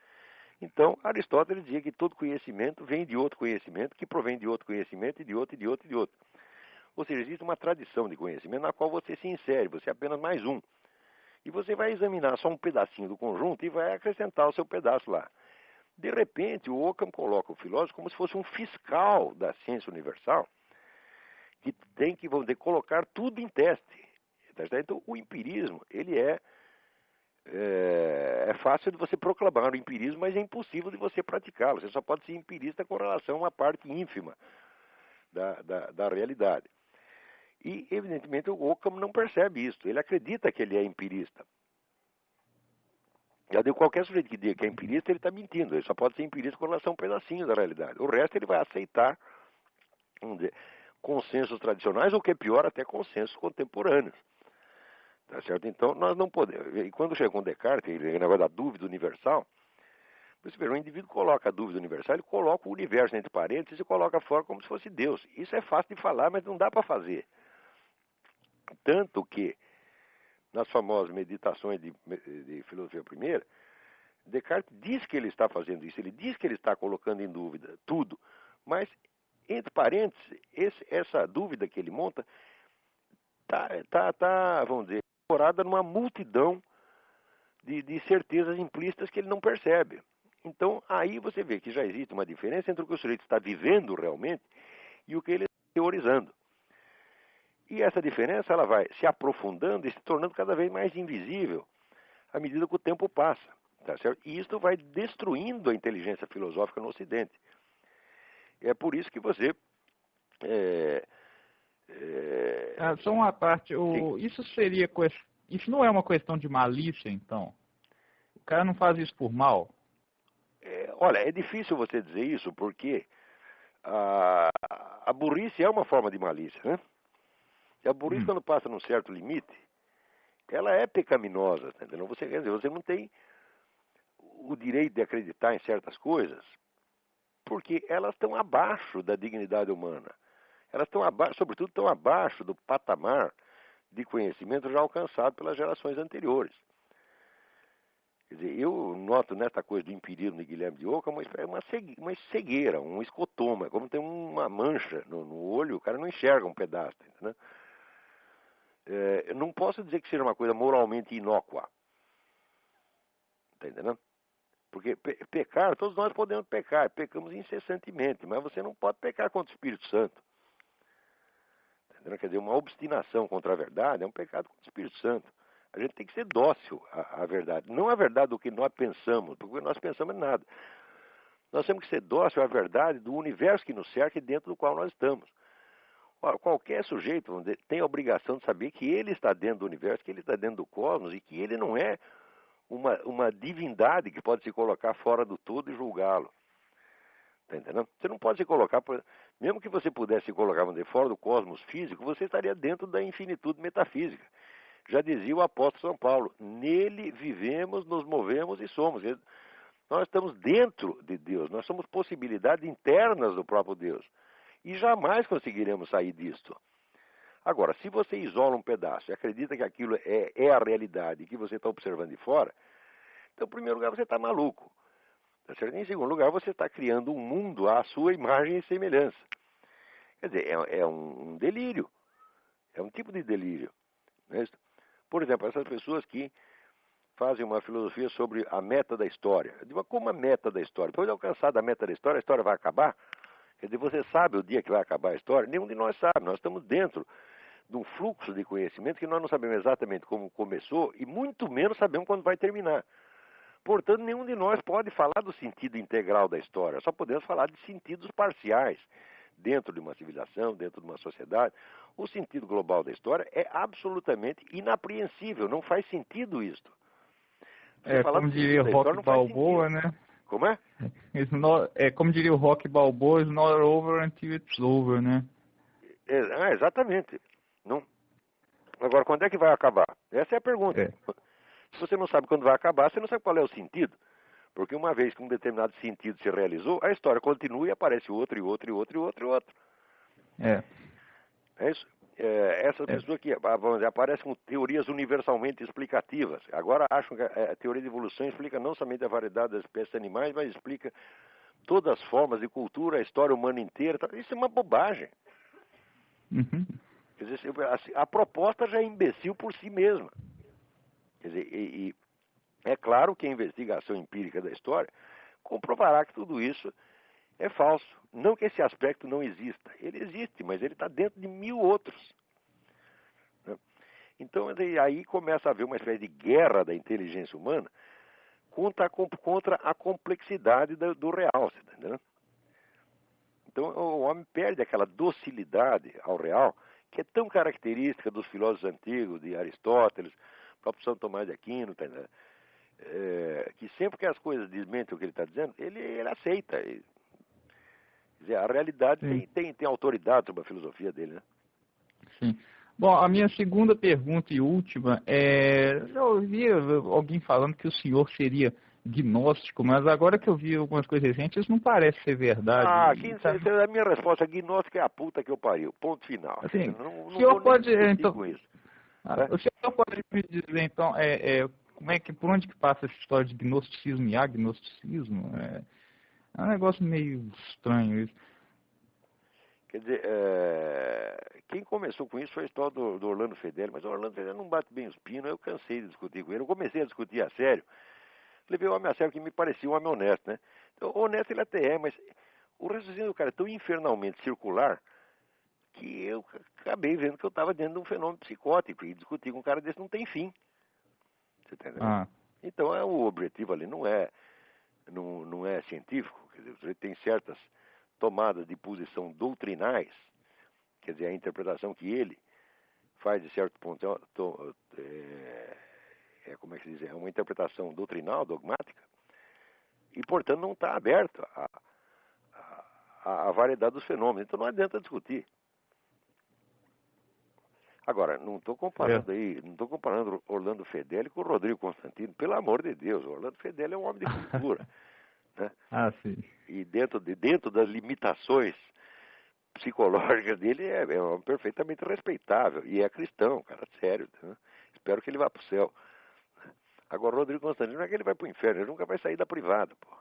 Então, Aristóteles dizia que todo conhecimento vem de outro conhecimento, que provém de outro conhecimento, e de outro, e de outro, e de outro. Ou seja, existe uma tradição de conhecimento na qual você se insere, você é apenas mais um. E você vai examinar só um pedacinho do conjunto e vai acrescentar o seu pedaço lá. De repente, o Ockham coloca o filósofo como se fosse um fiscal da ciência universal, que tem que, vamos dizer, colocar tudo em teste. Então, o empirismo, ele é fácil de você proclamar o empirismo, mas é impossível de você praticá-lo. Você só pode ser empirista com relação a uma parte ínfima da realidade. E, evidentemente, o Ockham não percebe isso. Ele acredita que ele é empirista. Já deu qualquer sujeito que diga que é empirista, ele está mentindo. Ele só pode ser empirista com relação a um pedacinho da realidade. O resto ele vai aceitar, vamos dizer, consensos tradicionais, ou que é pior, até consensos contemporâneos. Tá certo? Então, nós não podemos. E quando chega com Descartes, o negócio da dúvida universal, você vê, o indivíduo coloca a dúvida universal, ele coloca o universo entre parênteses e coloca fora como se fosse Deus. Isso é fácil de falar, mas não dá para fazer. Tanto que, nas famosas meditações de filosofia primeira, Descartes diz que ele está fazendo isso, ele diz que ele está colocando em dúvida tudo, mas, entre parênteses, essa dúvida que ele monta tá, vamos dizer, incorporada numa multidão de certezas implícitas que ele não percebe. Então, aí você vê que já existe uma diferença entre o que o sujeito está vivendo realmente e o que ele está teorizando. E essa diferença ela vai se aprofundando e se tornando cada vez mais invisível à medida que o tempo passa. Tá certo? E isso vai destruindo a inteligência filosófica no Ocidente. É por isso que você... Só uma parte, isso não é uma questão de malícia, então? O cara não faz isso por mal? Olha, é difícil você dizer isso porque a burrice é uma forma de malícia, né? E a burrice, quando passa num certo limite, ela é pecaminosa, entendeu? Quer dizer, você não tem o direito de acreditar em certas coisas porque elas estão abaixo da dignidade humana. Elas estão abaixo, sobretudo estão abaixo do patamar de conhecimento já alcançado pelas gerações anteriores. Quer dizer, eu noto nessa coisa do empirismo de Guilherme de Ockham uma cegueira, um escotoma, como tem uma mancha no olho, o cara não enxerga um pedaço, entendeu? Eu não posso dizer que seja uma coisa moralmente inócua, tá entendendo? Porque pecar, todos nós podemos pecar, pecamos incessantemente, mas você não pode pecar contra o Espírito Santo. Entendeu? Quer dizer, uma obstinação contra a verdade é um pecado contra o Espírito Santo. A gente tem que ser dócil à verdade. Não a verdade do que nós pensamos, porque nós pensamos em nada. Nós temos que ser dócil à verdade do universo que nos cerca e dentro do qual nós estamos. Ora, qualquer sujeito, vamos dizer, tem a obrigação de saber que ele está dentro do universo, que ele está dentro do cosmos e que ele não é uma divindade que pode se colocar fora do todo e julgá-lo. Está entendendo? Você não pode se colocar, mesmo que você pudesse se colocar, vamos dizer, fora do cosmos físico, você estaria dentro da infinitude metafísica. Já dizia o apóstolo São Paulo, nele vivemos, nos movemos e somos. Nós estamos dentro de Deus, nós somos possibilidades internas do próprio Deus. E jamais conseguiremos sair disto. Agora, se você isola um pedaço e acredita que aquilo é a realidade e que você está observando de fora, então, em primeiro lugar, você está maluco. Tá certo? Em segundo lugar, você está criando um mundo à sua imagem e semelhança. Quer dizer, é um delírio. É um tipo de delírio. Não é isso? Por exemplo, essas pessoas que fazem uma filosofia sobre a meta da história. Eu digo, como a meta da história? Depois de alcançar a meta da história, a história vai acabar? Quer dizer, você sabe o dia que vai acabar a história? Nenhum de nós sabe. Nós estamos dentro de um fluxo de conhecimento que nós não sabemos exatamente como começou e muito menos sabemos quando vai terminar. Portanto, nenhum de nós pode falar do sentido integral da história. Só podemos falar de sentidos parciais dentro de uma civilização, dentro de uma sociedade. O sentido global da história é absolutamente inapreensível. Não faz sentido isto. Como diria o Rock Balboa, né? Como é? Como diria o Rock Balboa, it's not over until it's over, né? Exatamente. Não. Agora, quando é que vai acabar? Essa é a pergunta. Se você não sabe quando vai acabar, você não sabe qual é o sentido. Porque uma vez que um determinado sentido se realizou, a história continua e aparece outro, e outro, e outro, e outro, e outro. É isso. Essas pessoas que aparecem com teorias universalmente explicativas. Agora acham que a teoria de evolução explica não somente a variedade das espécies animais, mas explica todas as formas de cultura, a história humana inteira. Isso é uma bobagem. Uhum. Quer dizer, a proposta já é imbecil por si mesma. Quer dizer, e é claro que a investigação empírica da história comprovará que tudo isso é falso. Não que esse aspecto não exista. Ele existe, mas ele está dentro de 1000 outros. Então, aí começa a haver uma espécie de guerra da inteligência humana contra a complexidade do real. Você tá entendendo? Então, o homem perde aquela docilidade ao real, que é tão característica dos filósofos antigos, de Aristóteles, próprio São Tomás de Aquino, tá entendendo? Que sempre que as coisas desmentem o que ele está dizendo, ele aceita. Quer dizer, a realidade tem autoridade sobre a filosofia dele, né? Sim. Bom, a minha segunda pergunta e última eu ouvi alguém falando que o senhor seria gnóstico, mas agora que eu vi algumas coisas recentes, isso não parece ser verdade. A minha resposta é gnóstico é a puta que eu pariu. Ponto final. Assim, não o senhor pode, então, com isso. O senhor pode me dizer, então, por onde que passa essa história de gnosticismo e agnosticismo? É um negócio meio estranho isso. Quer dizer, quem começou com isso foi a história do Orlando Fedeli, mas o Orlando Fedeli não bate bem os pinos, eu cansei de discutir com ele. Eu comecei a discutir a sério, levei o homem a sério que me parecia um homem honesto, né? Então, honesto ele até é, mas o raciocínio do cara é tão infernalmente circular que eu acabei vendo que eu estava dentro de um fenômeno psicótico e discutir com um cara desse não tem fim. Você entendeu? Então, o objetivo ali não é científico, quer dizer, você tem certas tomadas de posição doutrinais, quer dizer, a interpretação que ele faz de certo ponto como é que se diz? É uma interpretação doutrinal, dogmática, e, portanto, não está aberto à variedade dos fenômenos. Então, não adianta discutir. Agora, não estou comparando Orlando Fedeli com o Rodrigo Constantino, pelo amor de Deus. O Orlando Fedeli é um homem de cultura. Né? Sim. E dentro das limitações psicológicas dele é um homem perfeitamente respeitável. E é cristão, cara, sério. Né? Espero que ele vá para o céu. Agora, o Rodrigo Constantino não é que ele vai para o inferno, ele nunca vai sair da privada, pô.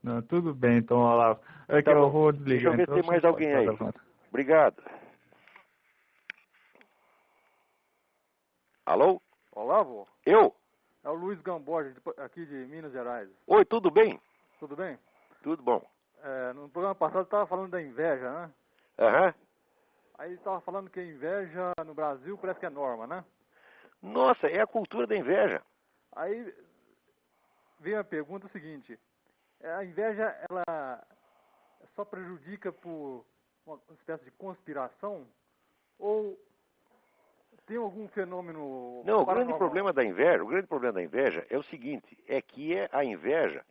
Não, tudo bem, então, Olavo. Que eu vou desligar. Deixa eu ver se tem mais alguém aí. Obrigado. Alô? Olavo? Eu? É o Luiz Gamboja, aqui de Minas Gerais. Oi, tudo bem? Tudo bem? Tudo bom. No programa passado estava falando da inveja, né? Aham. Aí estava falando que a inveja no Brasil parece que é norma, né? Nossa, é a cultura da inveja. Aí veio a pergunta seguinte: a inveja, ela só prejudica por uma espécie de conspiração? Ou tem algum fenômeno... Não, o grande problema da inveja é o seguinte, é que a inveja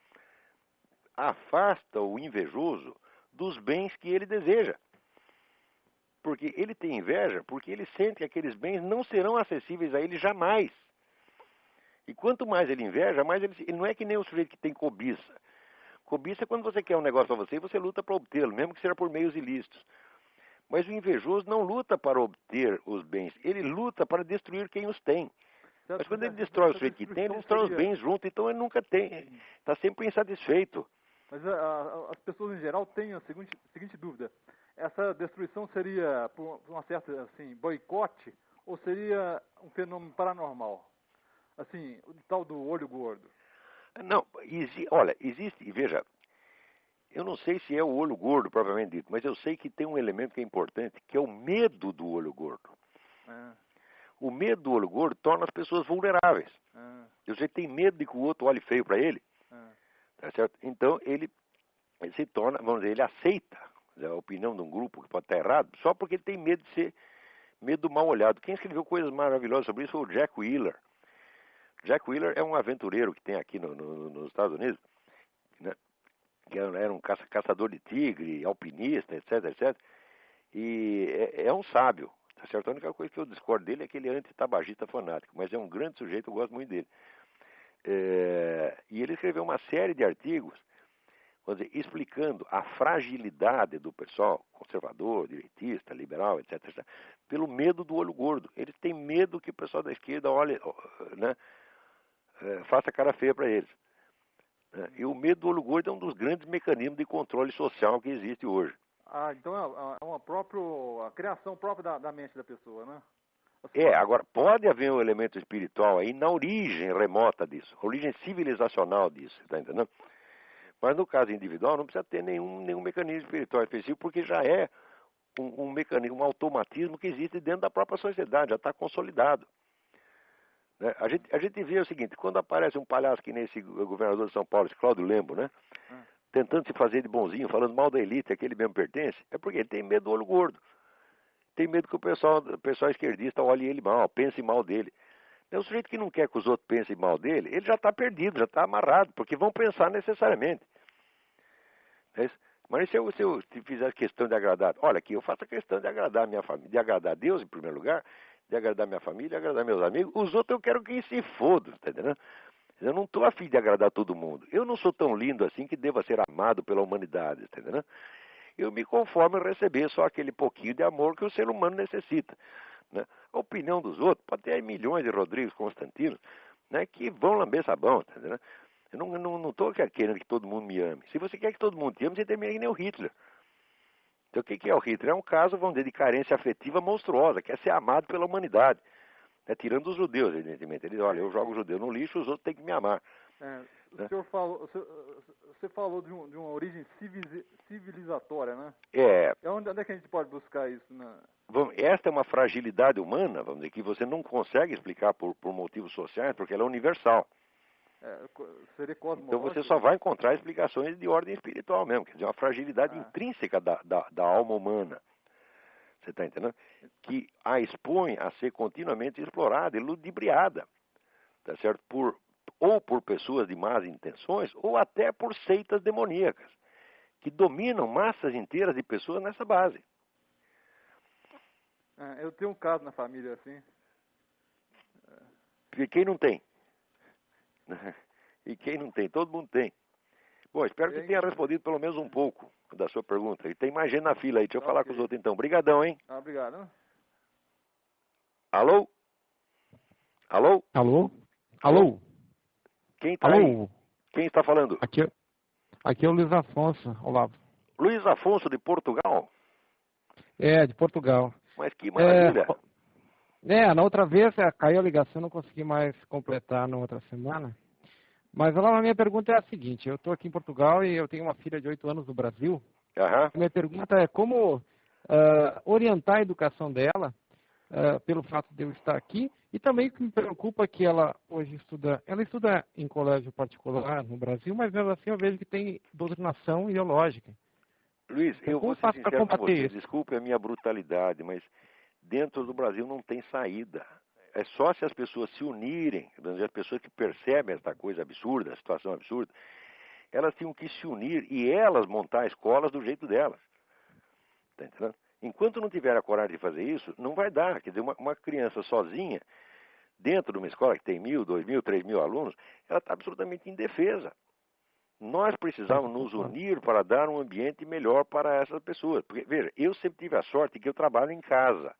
afasta o invejoso dos bens que ele deseja. Porque ele tem inveja, porque ele sente que aqueles bens não serão acessíveis a ele jamais. E quanto mais ele inveja, mais ele não é que nem o sujeito que tem cobiça. Cobiça é quando você quer um negócio para você e você luta para obtê-lo, mesmo que seja por meios ilícitos. Mas o invejoso não luta para obter os bens, ele luta para destruir quem os tem. Mas quando ele destrói o sujeito que tem, ele destrói os bens junto, então ele nunca tem, está sempre insatisfeito. Mas as pessoas em geral têm a seguinte dúvida: essa destruição seria por uma certa assim, boicote ou seria um fenômeno paranormal? Assim, o tal do olho gordo. Não, olha, existe, veja, eu não sei se é o olho gordo propriamente dito, mas eu sei que tem um elemento que é importante, que é o medo do olho gordo. É, O medo do olho gordo torna as pessoas vulneráveis. Você tem medo de que o outro olhe feio para ele, tá certo? Então ele se torna, vamos dizer, ele aceita a opinião de um grupo que pode estar errado, só porque ele tem medo de ser medo do mal olhado. Quem escreveu coisas maravilhosas sobre isso foi o Jack Wheeler. Jack Wheeler é um aventureiro que tem aqui nos Estados Unidos, né? Que era um caçador de tigre, alpinista, etc, etc. E é um sábio, tá certo? A única coisa que eu discordo dele é que ele é antitabagista fanático, mas é um grande sujeito, eu gosto muito dele. E ele escreveu uma série de artigos, vamos dizer, explicando a fragilidade do pessoal conservador, direitista, liberal, etc, etc, pelo medo do olho gordo. Eles têm medo que o pessoal da esquerda olhe, né, faça cara feia para eles. E o medo do olho gordo é um dos grandes mecanismos de controle social que existe hoje. Então a criação própria da mente da pessoa, né? Agora, pode haver um elemento espiritual aí na origem remota disso, a origem civilizacional disso, tá entendendo? Mas no caso individual não precisa ter nenhum mecanismo espiritual específico, porque já é um mecanismo, um automatismo que existe dentro da própria sociedade, já está consolidado. Né? A gente vê o seguinte, quando aparece um palhaço que nem esse governador de São Paulo, esse Cláudio Lembo, né? Tentando se fazer de bonzinho, falando mal da elite, a que ele mesmo pertence, é porque ele tem medo do olho gordo. Tem medo que o pessoal esquerdista olhe ele mal, pense mal dele. É o sujeito que não quer que os outros pensem mal dele, ele já está perdido, já está amarrado, porque vão pensar necessariamente. Mas se eu fizer questão de agradar, olha aqui, eu faço a questão de agradar a minha família, de agradar a Deus em primeiro lugar, de agradar minha família, de agradar meus amigos, os outros eu quero que se fodam, tá entendendo? Eu não estou afim de agradar todo mundo. Eu não sou tão lindo assim que deva ser amado pela humanidade, tá entendendo? Eu me conformo em receber só aquele pouquinho de amor que o ser humano necessita. Né? A opinião dos outros, pode ter aí milhões de Rodrigos Constantinos, né, que vão lamber sabão, tá entendendo? Eu não estou querendo que todo mundo me ame. Se você quer que todo mundo te ame, você termina que nem o Hitler. Então o que é o Hitler? É um caso, vamos dizer, de carência afetiva monstruosa, quer ser amado pela humanidade. Tirando os judeus, evidentemente. Ele diz, olha, eu jogo o judeu no lixo, os outros têm que me amar. O senhor falou, você falou de uma origem civilizatória, né? Onde é que a gente pode buscar isso? Esta é uma fragilidade humana, vamos dizer, que você não consegue explicar por motivos sociais, porque ela é universal. Seria cosmológico. Então você só vai encontrar explicações de ordem espiritual mesmo, quer dizer, uma fragilidade intrínseca da alma humana. Você está entendendo? Que a expõe a ser continuamente explorada e ludibriada, tá certo? Ou por pessoas de más intenções, ou até por seitas demoníacas, que dominam massas inteiras de pessoas nessa base. Eu tenho um caso na família assim. E quem não tem? E quem não tem? Todo mundo tem. Bom, espero que tenha respondido pelo menos um pouco da sua pergunta. E tem mais gente na fila aí. Deixa eu falar com os outros então. Obrigadão, hein? Obrigado. Alô? Alô? Alô? Alô? Quem está aí? Quem está falando? Aqui é o Luiz Afonso, Olavo. Luiz Afonso de Portugal? De Portugal. Mas que maravilha. Na outra vez caiu a ligação, não consegui mais completar na outra semana. Mas a minha pergunta é a seguinte, eu estou aqui em Portugal e eu tenho uma filha de 8 anos no Brasil. Minha pergunta é como orientar a educação dela, pelo fato de eu estar aqui, e também o que me preocupa é que ela hoje estuda em colégio particular no Brasil, mas mesmo assim eu vejo que tem doutrinação ideológica. Luiz, eu vou ser sincero com você, desculpe a minha brutalidade, mas dentro do Brasil não tem saída. É só se as pessoas se unirem, as pessoas que percebem esta coisa absurda, a situação absurda, elas tinham que se unir e elas montar escolas do jeito delas. Tá entendendo? Enquanto não tiver a coragem de fazer isso, não vai dar. Quer dizer, uma criança sozinha, dentro de uma escola que tem 1.000, 2.000, 3.000 alunos, ela está absolutamente indefesa. Nós precisamos nos unir para dar um ambiente melhor para essas pessoas. Porque, veja, eu sempre tive a sorte que eu trabalho em casa.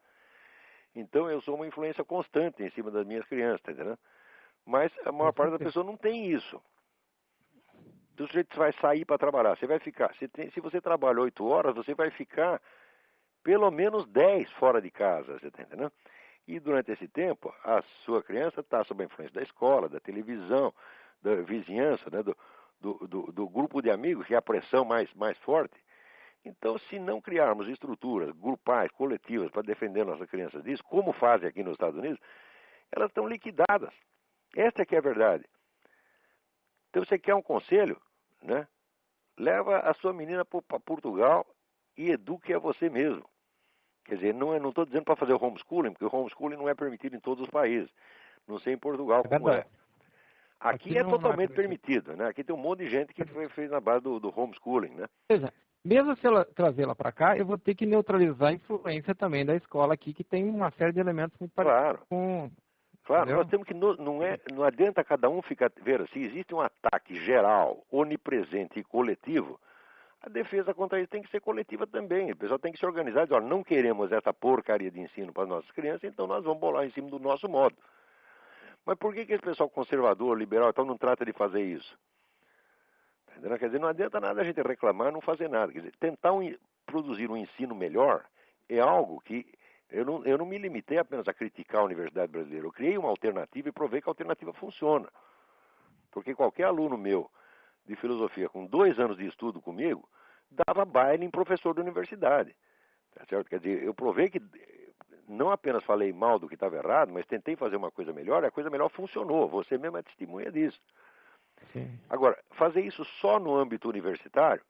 Então eu sou uma influência constante em cima das minhas crianças, tá entendendo? Mas a maior parte das pessoas não tem isso. Então o sujeito vai sair para trabalhar, você vai ficar, se você trabalha 8 horas, você vai ficar pelo menos 10 fora de casa, você tá entendendo? E durante esse tempo, a sua criança está sob a influência da escola, da televisão, da vizinhança, né, do grupo de amigos, que é a pressão mais forte. Então, se não criarmos estruturas grupais, coletivas, para defender nossas crianças disso, como fazem aqui nos Estados Unidos, elas estão liquidadas. Esta é que é a verdade. Então, você quer um conselho, né? Leva a sua menina para Portugal e eduque a você mesmo. Quer dizer, não estou dizendo para fazer o homeschooling, porque o homeschooling não é permitido em todos os países. Não sei em Portugal como é. Aqui é totalmente permitido, né? Aqui tem um monte de gente que fez na base do homeschooling, né? Mesmo se ela trazê-la para cá, eu vou ter que neutralizar a influência também da escola aqui, que tem uma série de elementos muito parecidos com... Claro, nós temos que, não adianta cada um ficar... Veja, se existe um ataque geral, onipresente e coletivo, a defesa contra isso tem que ser coletiva também. O pessoal tem que se organizar e dizer, olha, não queremos essa porcaria de ensino para as nossas crianças, então nós vamos bolar em cima do nosso modo. Mas por que esse pessoal conservador, liberal, então não trata de fazer isso? Quer dizer, não adianta nada a gente reclamar e não fazer nada. Quer dizer, tentar produzir um ensino melhor é algo que... Eu não me limitei apenas a criticar a Universidade Brasileira. Eu criei uma alternativa e provei que a alternativa funciona. Porque qualquer aluno meu de filosofia com 2 anos de estudo comigo dava baile em professor da universidade. Tá certo? Quer dizer, eu provei que não apenas falei mal do que estava errado, mas tentei fazer uma coisa melhor e a coisa melhor funcionou. Você mesmo é testemunha disso. Sim. Agora, fazer isso só no âmbito universitário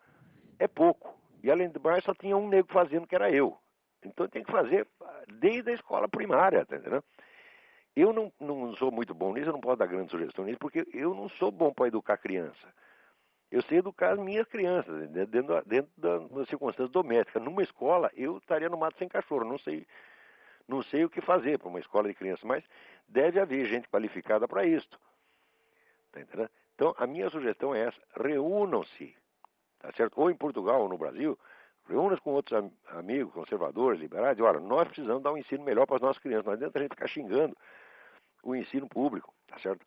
é pouco. E além do mais, só tinha um nego fazendo, que era eu. Então tem que fazer desde a escola primária, tá entendendo? Eu não sou muito bom nisso, eu não posso dar grandes sugestões nisso, porque eu não sou bom para educar criança. Eu sei educar as minhas crianças, dentro das circunstâncias domésticas. Numa escola, eu estaria no mato sem cachorro, não sei o que fazer para uma escola de crianças, mas deve haver gente qualificada para isso. Tá entendendo? Então, a minha sugestão é essa, reúnam-se, tá certo? Ou em Portugal ou no Brasil, reúna-se com outros amigos, conservadores, liberais, e olha, nós precisamos dar um ensino melhor para as nossas crianças, não adianta a gente ficar xingando o ensino público, tá certo?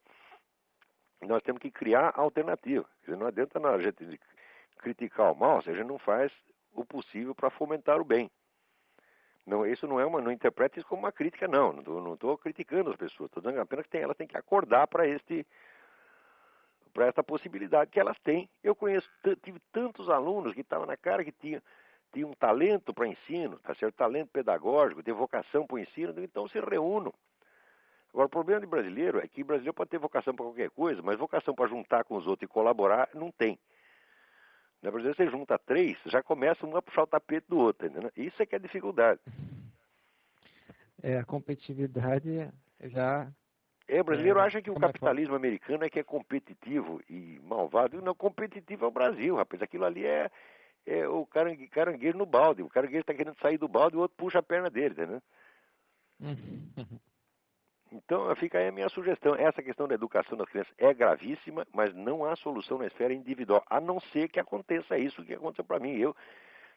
Nós temos que criar alternativa, quer dizer, não adianta a gente criticar o mal se a gente não faz o possível para fomentar o bem. Não, isso não interprete isso como uma crítica, não estou criticando as pessoas, estou dizendo apenas que elas têm que acordar para essa possibilidade que elas têm. Eu tive tantos alunos que estavam na cara que tinham um talento para ensino, tá certo? Talento pedagógico, tem vocação para o ensino, então se reúnam. Agora, o problema de brasileiro é que o brasileiro pode ter vocação para qualquer coisa, mas vocação para juntar com os outros e colaborar, não tem. Na brasileira, você junta 3, já começa um a puxar o tapete do outro, entendeu? Isso é que é a dificuldade. A competitividade já... O brasileiro acha que o capitalismo americano é que é competitivo e malvado. Não, competitivo é o Brasil, rapaz. Aquilo ali é o caranguejo no balde. O caranguejo está querendo sair do balde e o outro puxa a perna dele, entendeu? Então, fica aí a minha sugestão. Essa questão da educação das crianças é gravíssima, mas não há solução na esfera individual, a não ser que aconteça isso que aconteceu para mim. Eu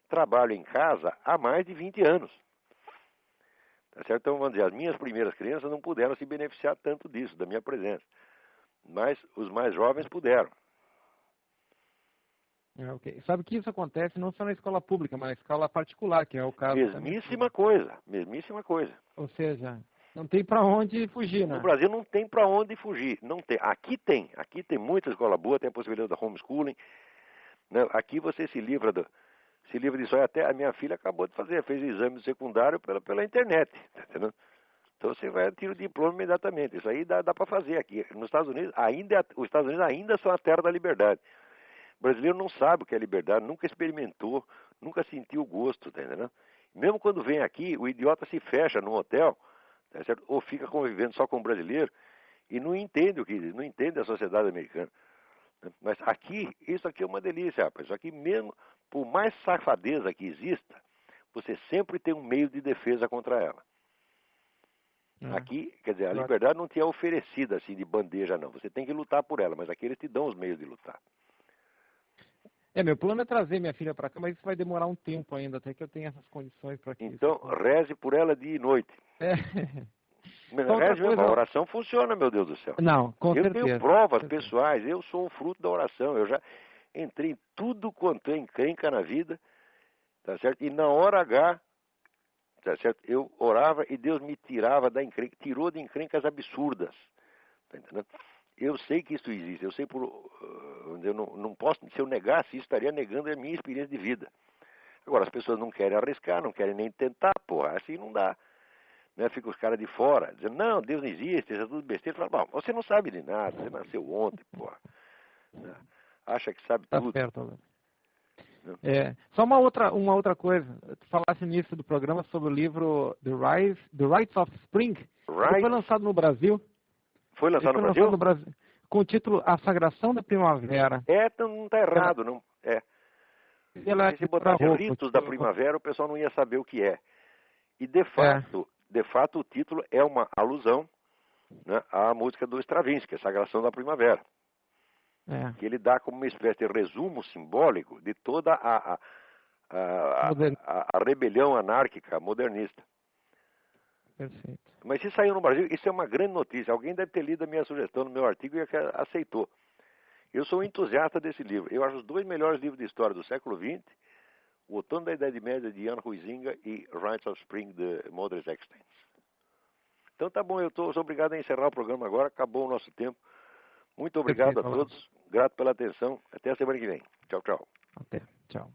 trabalho em casa há mais de 20 anos. Tá certo? Então, vamos dizer, as minhas primeiras crianças não puderam se beneficiar tanto disso, da minha presença. Mas os mais jovens puderam. Okay. Sabe que isso acontece não só na escola pública, mas na escola particular, que é o caso... Mesmíssima coisa. Ou seja, não tem para onde fugir, né? No Brasil não tem para onde fugir. Não tem. Aqui tem muita escola boa, tem a possibilidade da homeschooling. Né? Aqui você se livra disso aí. Até a minha filha acabou de fazer, fez o exame secundário pela internet, tá entendendo? Então você vai tirar o diploma imediatamente. Isso aí dá para fazer aqui. Nos Estados Unidos, os Estados Unidos ainda são a terra da liberdade. O brasileiro não sabe o que é liberdade, nunca experimentou, nunca sentiu o gosto, tá entendendo? Mesmo quando vem aqui, o idiota se fecha num hotel, tá certo? Ou fica convivendo só com o brasileiro e não entende não entende a sociedade americana. Mas aqui, isso aqui é uma delícia, rapaz. Isso aqui mesmo, por mais safadeza que exista, você sempre tem um meio de defesa contra ela. Aqui, quer dizer, a liberdade não te é oferecida assim de bandeja, não. Você tem que lutar por ela, mas aqui eles te dão os meios de lutar. Meu plano é trazer minha filha para cá, mas isso vai demorar um tempo ainda, até que eu tenha essas condições para que então, reze por ela dia e noite. Reze mesmo, a oração funciona, meu Deus do céu. Não, com certeza. Eu tenho provas pessoais, eu sou um fruto da oração. Eu já entrei em tudo quanto é encrenca na vida, tá certo? E na hora H, tá certo? Eu orava e Deus me tirava da encrenca, tirou de encrencas absurdas, tá entendendo? eu sei que isso existe, eu sei eu não posso, se eu negasse isso, estaria negando a minha experiência de vida. Agora, as pessoas não querem arriscar, não querem nem tentar, porra, assim não dá. Né? Fica os caras de fora, dizendo, não, Deus não existe, isso é tudo besteira. Fala, bom, você não sabe de nada, você nasceu ontem, porra. Né? Acha que sabe tudo. Tá certo, Alberto. Só uma outra coisa, tu falasse no início do programa sobre o livro The Rites of Spring, que foi lançado no Brasil. Foi lançado no Brasil? Com o título A Sagração da Primavera. Não está errado, não. Se botasse ritos da primavera, o pessoal não ia saber o que é. E de fato o título é uma alusão, né, à música do Stravinsky, a Sagração da Primavera. Que ele dá como uma espécie de resumo simbólico de toda a rebelião anárquica modernista. Perfeito. Mas se saiu no Brasil, isso é uma grande notícia. Alguém deve ter lido a minha sugestão no meu artigo e aceitou. Eu sou um entusiasta desse livro. Eu acho os 2 melhores livros de história do século XX, O Outono da Idade Média, de Jan Huizinga, e Rites of Spring, de Modris Eksteins. Então tá bom, eu sou obrigado a encerrar o programa agora, acabou o nosso tempo. Muito obrigado a todos, grato pela atenção. Até a semana que vem. Tchau, tchau. Até, tchau.